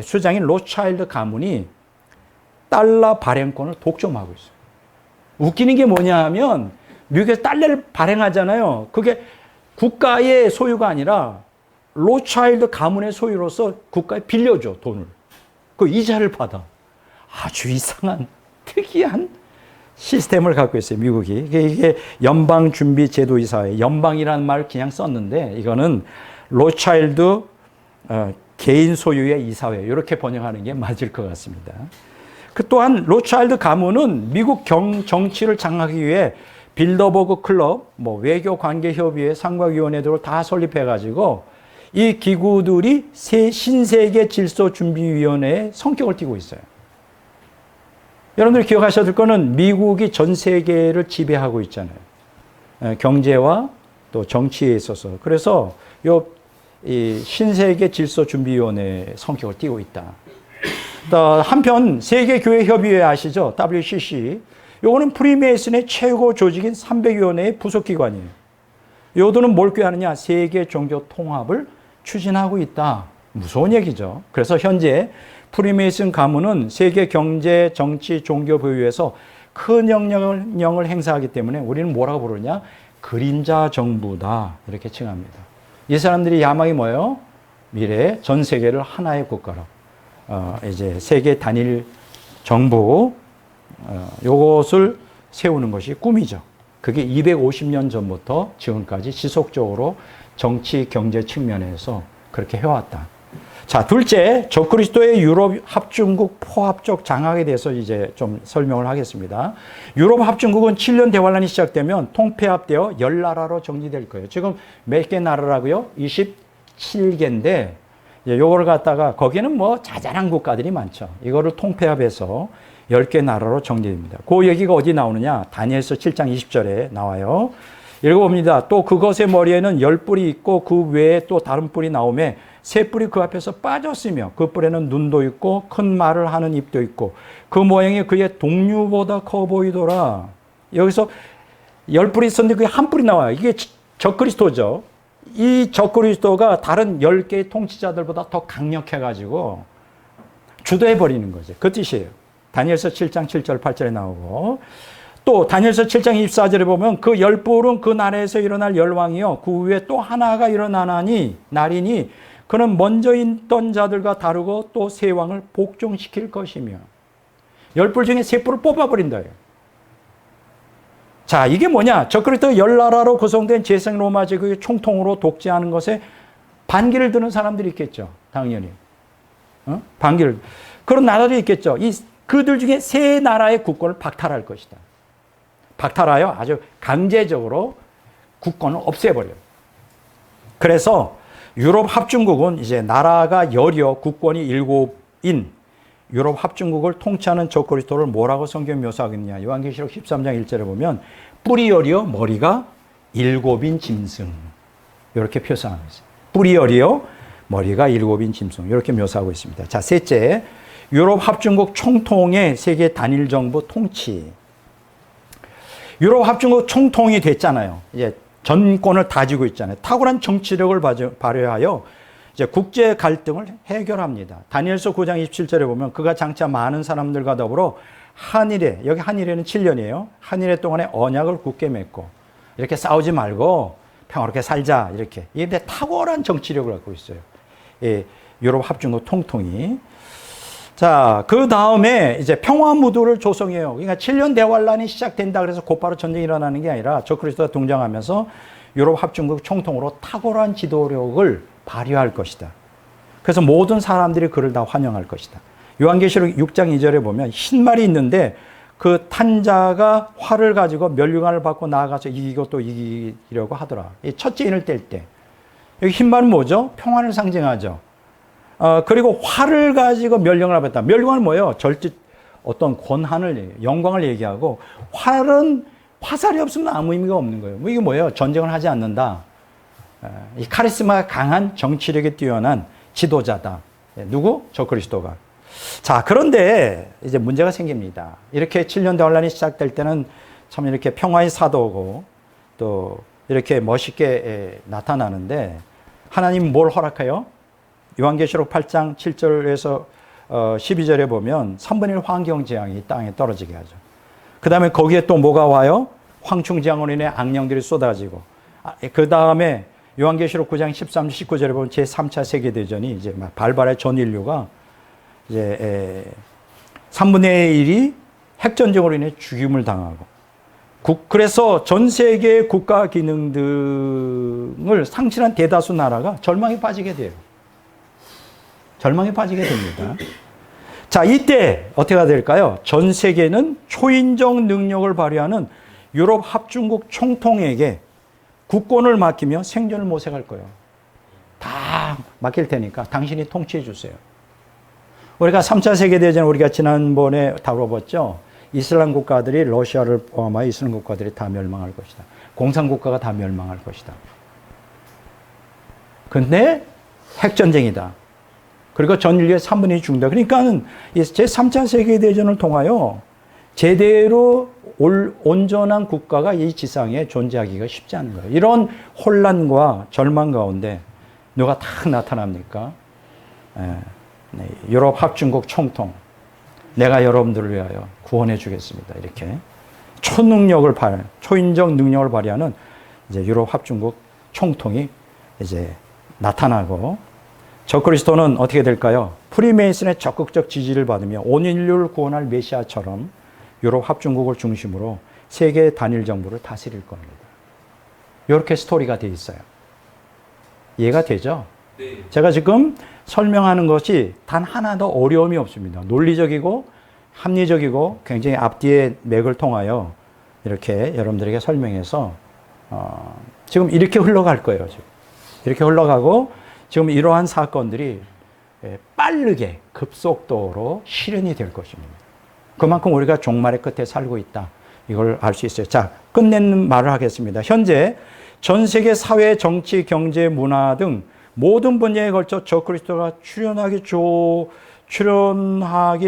수장인 로스차일드 가문이 달러 발행권을 독점하고 있어요. 웃기는 게 뭐냐 하면 미국에서 달러를 발행하잖아요. 그게 국가의 소유가 아니라 로스차일드 가문의 소유로서 국가에 빌려줘, 돈을. 그 이자를 받아. 아주 이상한 특이한 시스템을 갖고 있어요, 미국이. 이게 연방준비제도이사회, 연방이라는 말을 그냥 썼는데 이거는 로스차일드 개인 소유의 이사회, 이렇게 번역하는 게 맞을 것 같습니다. 그 또한 로스차일드 가문은 미국 정치를 장악하기 위해 빌더버그 클럽, 외교관계협의회, 상과위원회들을 다 설립해가지고 이 기구들이 신세계 질서준비위원회의 성격을 띠고 있어요. 여러분들이 기억하셔야 될 거는 미국이 전 세계를 지배하고 있잖아요. 경제와 또 정치에 있어서. 그래서 이 신세계 질서준비위원회 성격을 띠고 있다. 또 한편 세계교회협의회 아시죠? WCC. 요거는 프리메이슨의 최고 조직인 300위원회의 부속기관이에요. 요들은 뭘 꾀하느냐? 세계 종교 통합을 추진하고 있다. 무서운 얘기죠. 그래서 현재 프리메이슨 가문은 세계 경제, 정치, 종교 보유에서 큰 영향을 행사하기 때문에 우리는 뭐라고 부르냐? 그림자 정부다. 이렇게 칭합니다. 이 사람들이 야망이 뭐예요? 미래에 전 세계를 하나의 국가로 이제 세계 단일 정부 요것을 세우는 것이 꿈이죠. 그게 250년 전부터 지금까지 지속적으로 정치, 경제 측면에서 그렇게 해왔다. 자, 둘째, 적그리스도의 유럽 합중국 포합적 장악에 대해서 이제 좀 설명을 하겠습니다. 유럽 합중국은 7년 대환란이 시작되면 통폐합되어 10나라로 정리될 거예요. 지금 몇 개 나라라고요? 27개인데, 요거를 갖다가 거기는 뭐 자잘한 국가들이 많죠. 이거를 통폐합해서 10개 나라로 정리됩니다. 그 얘기가 어디 나오느냐? 다니엘서 7장 20절에 나와요. 읽어봅니다. 또 그것의 머리에는 10뿔이 있고 그 외에 또 다른 뿔이 나오매 새 뿔이 그 앞에서 빠졌으며 그 뿔에는 눈도 있고 큰 말을 하는 입도 있고 그 모양이 그의 동류보다 커 보이더라. 여기서 10뿔이 있었는데 그게 한 뿔이 나와요. 이게 적그리스도죠. 이 적그리스도가 다른 10개의 통치자들보다 더 강력해가지고 주도해버리는 거죠. 그 뜻이에요. 다니엘서 7장 7절 8절에 나오고 또 다니엘서 7장 24절에 보면 그 10뿔은 그 나라에서 일어날 열왕이요 그 위에 또 하나가 일어나나니 날이니 그는 먼저 있던 자들과 다르고 또 세 왕을 복종시킬 것이며 10뿔 중에 3뿔을 뽑아버린다. 자, 이게 뭐냐? 적그리스도 10나라로 구성된 제생 로마 제국의 총통으로 독재하는 것에 반기를 드는 사람들이 있겠죠. 당연히. 반기를. 그런 나라들이 있겠죠. 그들 중에 3나라의 국권을 박탈할 것이다. 박탈하여 아주 강제적으로 국권을 없애버려요. 그래서 유럽 합중국은 이제 나라가 10여 국권이 7인 유럽 합중국을 통치하는 적그리스도를 뭐라고 성경 묘사하고 있느냐. 요한계시록 13장 1절에 보면 뿔이 10이요 머리가 7인 짐승. 이렇게 표상하고 있어요. 뿔이 10이요 머리가 7인 짐승. 이렇게 묘사하고 있습니다. 자, 셋째, 유럽 합중국 총통의 세계 단일 정부 통치. 유럽 합중국 총통이 됐잖아요. 이제 전권을 다지고 있잖아요. 탁월한 정치력을 발휘하여 이제 국제 갈등을 해결합니다. 다니엘서 9장 27절에 보면 그가 장차 많은 사람들과 더불어 한일에, 여기 한일에는 7년이에요. 한일에 동안에 언약을 굳게 맺고 이렇게 싸우지 말고 평화롭게 살자 이렇게. 이게 탁월한 정치력을 갖고 있어요. 예, 유럽 합중국 통통이. 자, 그 다음에 이제 평화 무드를 조성해요. 그러니까 7년 대환란이 시작된다 그래서 곧바로 전쟁이 일어나는 게 아니라 적그리스도가 등장하면서 유럽 합중국 총통으로 탁월한 지도력을 발휘할 것이다. 그래서 모든 사람들이 그를 다 환영할 것이다. 요한계시록 6장 2절에 보면 흰 말이 있는데 그 탄 자가 활을 가지고 멸류관을 받고 나아가서 이기고 또 이기려고 하더라. 이 첫째 인을 뗄 때. 여기 흰 말은 뭐죠? 평안을 상징하죠. 그리고 활을 가지고 멸령을 받다. 멸령은 뭐예요? 어떤 권한을, 영광을 얘기하고, 활은 화살이 없으면 아무 의미가 없는 거예요. 이게 뭐예요? 전쟁을 하지 않는다. 이 카리스마가 강한 정치력이 뛰어난 지도자다. 누구? 적그리스도가. 자, 그런데 이제 문제가 생깁니다. 이렇게 7년 대환란이 시작될 때는 참 이렇게 평화의 사도고 또 이렇게 멋있게 나타나는데 하나님 뭘 허락해요? 요한계시록 8장 7절에서 12절에 보면 3분의 1 환경재앙이 땅에 떨어지게 하죠. 그 다음에 거기에 또 뭐가 와요? 황충재앙으로 인해 악령들이 쏟아지고 그 다음에 요한계시록 9장 13, 19절에 보면 제3차 세계대전이 이제 막 발발해 전 인류가 이제 3분의 1이 핵전쟁으로 인해 죽임을 당하고 그래서 전 세계의 국가 기능 등을 상실한 대다수 나라가 절망에 빠지게 돼요. 절망에 빠지게 됩니다. 자, 이때 어떻게 될까요? 전 세계는 초인적 능력을 발휘하는 유럽 합중국 총통에게 국권을 맡기며 생존을 모색할 거예요. 다 맡길 테니까 당신이 통치해 주세요. 우리가 3차 세계대전 우리가 지난번에 다뤄봤죠. 이슬람 국가들이 러시아를 포함하여 이슬람 국가들이 다 멸망할 것이다. 공산국가가 다 멸망할 것이다. 근데 핵전쟁이다. 그리고 전 인류의 3분의 1이 죽는다. 그러니까는 제3차 세계대전을 통하여 제대로 온전한 국가가 이 지상에 존재하기가 쉽지 않은 거예요. 이런 혼란과 절망 가운데 누가 딱 나타납니까? 유럽 합중국 총통. 내가 여러분들을 위하여 구원해 주겠습니다. 이렇게 초인적 능력을 발휘하는 이제 유럽 합중국 총통이 이제 나타나고, 적그리스도는 어떻게 될까요? 프리메이슨의 적극적 지지를 받으며 온 인류를 구원할 메시아처럼 유럽 합중국을 중심으로 세계 단일 정부를 다스릴 겁니다. 이렇게 스토리가 돼 있어요. 이해가 되죠? 네. 제가 지금 설명하는 것이 단 하나도 어려움이 없습니다. 논리적이고 합리적이고 굉장히 앞뒤의 맥을 통하여 이렇게 여러분들에게 설명해서 지금 이렇게 흘러갈 거예요. 지금 이렇게 흘러가고, 지금 이러한 사건들이 빠르게 급속도로 실현이 될 것입니다. 그만큼 우리가 종말의 끝에 살고 있다. 이걸 알 수 있어요. 자, 끝내는 말을 하겠습니다. 현재 전 세계 사회, 정치, 경제, 문화 등 모든 분야에 걸쳐 적그리스도가 출현하기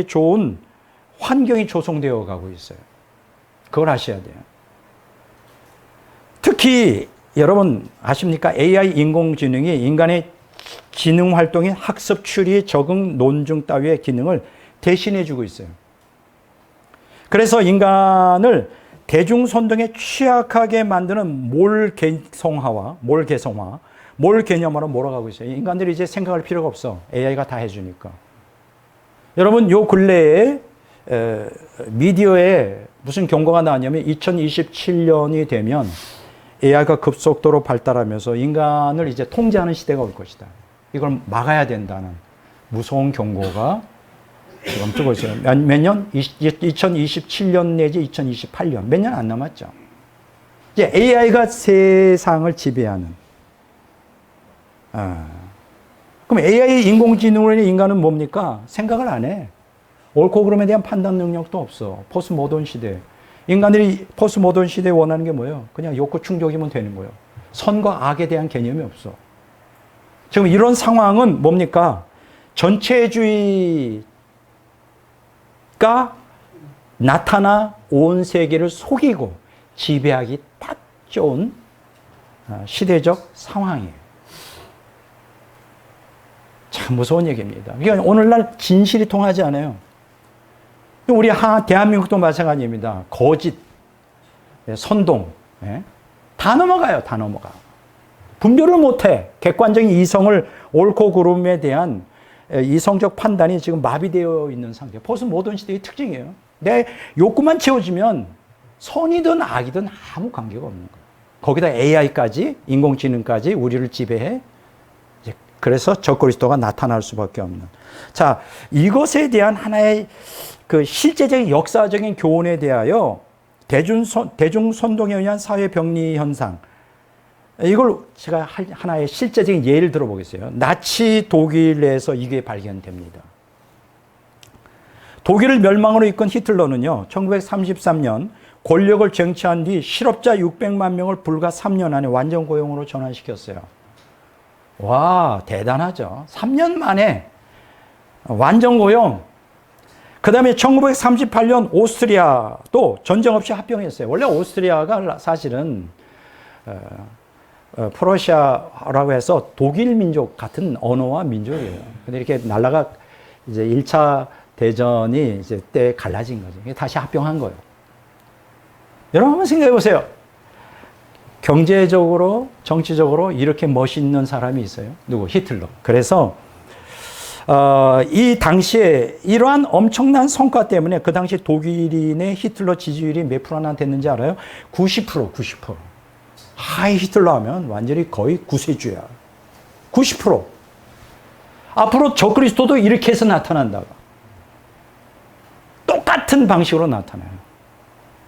좋은 환경이 조성되어 가고 있어요. 그걸 아셔야 돼요. 특히 여러분 아십니까? AI 인공지능이 인간의 기능 활동인 학습, 추리, 적응, 논증 따위의 기능을 대신해 주고 있어요. 그래서 인간을 대중선동에 취약하게 만드는 몰 개념으로 몰아가고 있어요. 인간들이 이제 생각할 필요가 없어. AI가 다 해주니까. 여러분, 요 근래에 미디어에 무슨 경고가 나왔냐면 2027년이 되면 AI가 급속도로 발달하면서 인간을 이제 통제하는 시대가 올 것이다. 이걸 막아야 된다는 무서운 경고가 지금 뜨고 있어요. 몇 년? 2027년 내지 2028년. 몇 년 안 남았죠. 이제 AI가 세상을 지배하는. 그럼 AI 인공지능으로 인간은 뭡니까? 생각을 안 해. 옳고 그름에 대한 판단 능력도 없어. 포스트 모던 시대. 인간들이 포스트 모던 시대에 원하는 게 뭐예요? 그냥 욕구 충족이면 되는 거예요. 선과 악에 대한 개념이 없어. 지금 이런 상황은 뭡니까? 전체주의가 나타나 온 세계를 속이고 지배하기 딱 좋은 시대적 상황이에요. 참 무서운 얘기입니다. 그러니까 오늘날 진실이 통하지 않아요. 우리 대한민국도 마찬가지입니다. 거짓, 선동, 다 넘어가요. 다 넘어가. 분별을 못해. 객관적인 이성을 옳고 그름에 대한 이성적 판단이 지금 마비되어 있는 상태. 포스트 모던 시대의 특징이에요. 내 욕구만 채워지면 선이든 악이든 아무 관계가 없는 거예요. 거기다 AI까지, 인공지능까지 우리를 지배해. 그래서 적그리스도가 나타날 수밖에 없는. 자, 이것에 대한 하나의 그 실제적인 역사적인 교훈에 대하여 대중선동에 의한 사회병리 현상, 이걸 제가 하나의 실제적인 예를 들어보겠어요. 나치 독일에서 이게 발견됩니다. 독일을 멸망으로 이끈 히틀러는요, 1933년 권력을 쟁취한 뒤 실업자 600만 명을 불과 3년 안에 완전 고용으로 전환시켰어요. 와, 대단하죠. 3년 만에 완전 고용. 그 다음에 1938년 오스트리아도 전쟁 없이 합병했어요. 원래 오스트리아가 사실은 프러시아라고 해서 독일 민족 같은 언어와 민족이에요. 근데 이렇게 나라가 이제 1차 대전이 이제 때 갈라진 거죠. 다시 합병한 거예요. 여러분 한번 생각해 보세요. 경제적으로, 정치적으로 이렇게 멋있는 사람이 있어요. 누구? 히틀러. 그래서 이 당시에 이러한 엄청난 성과 때문에 그 당시 독일인의 히틀러 지지율이 몇 프로나 됐는지 알아요? 90%. 하이 히틀러 하면 완전히 거의 구세주야. 90%. 앞으로 적그리스도도 이렇게 해서 나타난다고. 똑같은 방식으로 나타나요.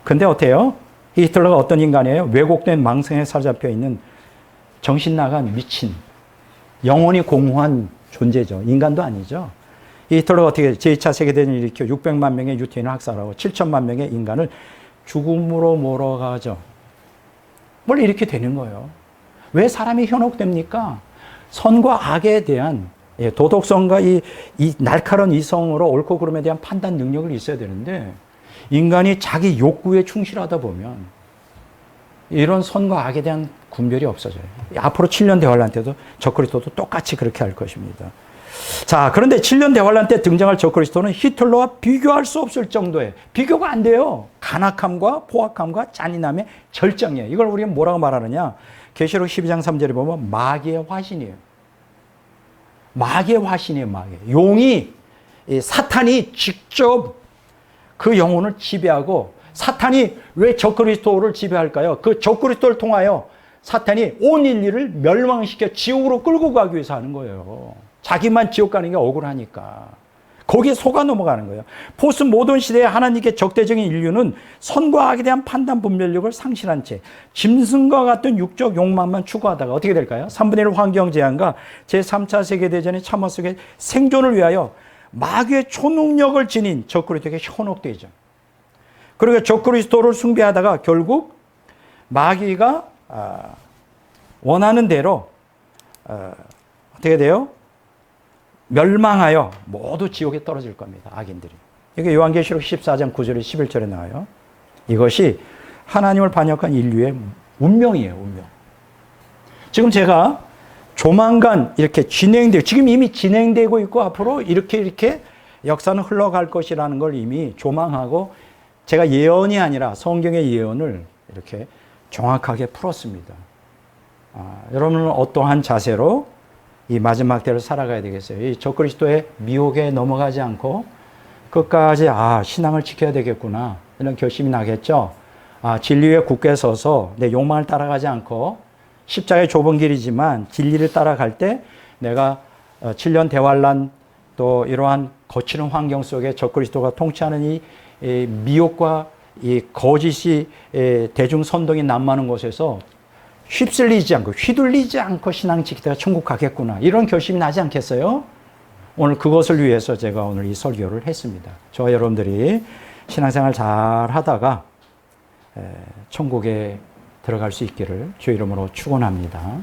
근데 어때요? 히틀러가 어떤 인간이에요? 왜곡된 망상에 사로잡혀 있는 정신 나간 미친, 영혼이 공허한 존재죠. 인간도 아니죠. 히틀러가 어떻게 제2차 세계대전을 일으켜 600만 명의 유태인을 학살하고 7천만 명의 인간을 죽음으로 몰아가죠. 원래 이렇게 되는 거예요. 왜 사람이 현혹됩니까? 선과 악에 대한 도덕성과 이 날카로운 이성으로 옳고 그름에 대한 판단 능력을 있어야 되는데 인간이 자기 욕구에 충실하다 보면 이런 선과 악에 대한 분별이 없어져요. 앞으로 7년 대환란 때도 적그리스도도 똑같이 그렇게 할 것입니다. 자, 그런데 7년 대환란 때 등장할 적그리스도는 히틀러와 비교할 수 없을 정도의 비교가 안 돼요. 간악함과 포악함과 잔인함의 절정이에요. 이걸 우리가 뭐라고 말하느냐? 계시록 12장 3절에 보면 마귀의 화신이에요. 마귀의 화신이에요. 마귀. 용이 사탄이 직접 그 영혼을 지배하고 사탄이 왜 적그리스도를 지배할까요? 그 적그리스도를 통하여 사탄이 온 인류를 멸망시켜 지옥으로 끌고 가기 위해서 하는 거예요. 자기만 지옥 가는 게 억울하니까. 거기에 속아 넘어가는 거예요. 포스 모던 시대에 하나님께 적대적인 인류는 선과 악에 대한 판단 분별력을 상실한 채 짐승과 같은 육적 욕망만 추구하다가 어떻게 될까요? 3분의 1 환경 제한과 제3차 세계대전의 참호 속에 생존을 위하여 마귀의 초능력을 지닌 적그리스도에게 현혹되죠. 그리고 적그리스도를 숭배하다가 결국 마귀가 원하는 대로 어떻게 돼요? 멸망하여 모두 지옥에 떨어질 겁니다. 악인들이. 이게 요한계시록 14장 9절에 11절에 나와요. 이것이 하나님을 반역한 인류의 운명이에요. 운명. 지금 제가 조만간 이렇게 지금 이미 진행되고 있고 앞으로 이렇게 역사는 흘러갈 것이라는 걸 이미 조망하고 제가 예언이 아니라 성경의 예언을 이렇게 정확하게 풀었습니다. 여러분은 어떠한 자세로 이 마지막 때를 살아가야 되겠어요? 이 적그리스도의 미혹에 넘어가지 않고 끝까지 신앙을 지켜야 되겠구나 이런 결심이 나겠죠. 진리에 굳게 서서 내 욕망을 따라가지 않고 십자가의 좁은 길이지만 진리를 따라갈 때 내가 7년 대환란 또 이러한 거치는 환경 속에 적그리스도가 통치하는 이 미혹과 이 거짓이 대중선동이 난무하는 곳에서 휩쓸리지 않고 휘둘리지 않고 신앙 지키다가 천국 가겠구나 이런 결심이 나지 않겠어요? 오늘 그것을 위해서 제가 오늘 이 설교를 했습니다. 저와 여러분들이 신앙생활 잘 하다가 천국에 들어갈 수 있기를 주 이름으로 축원합니다.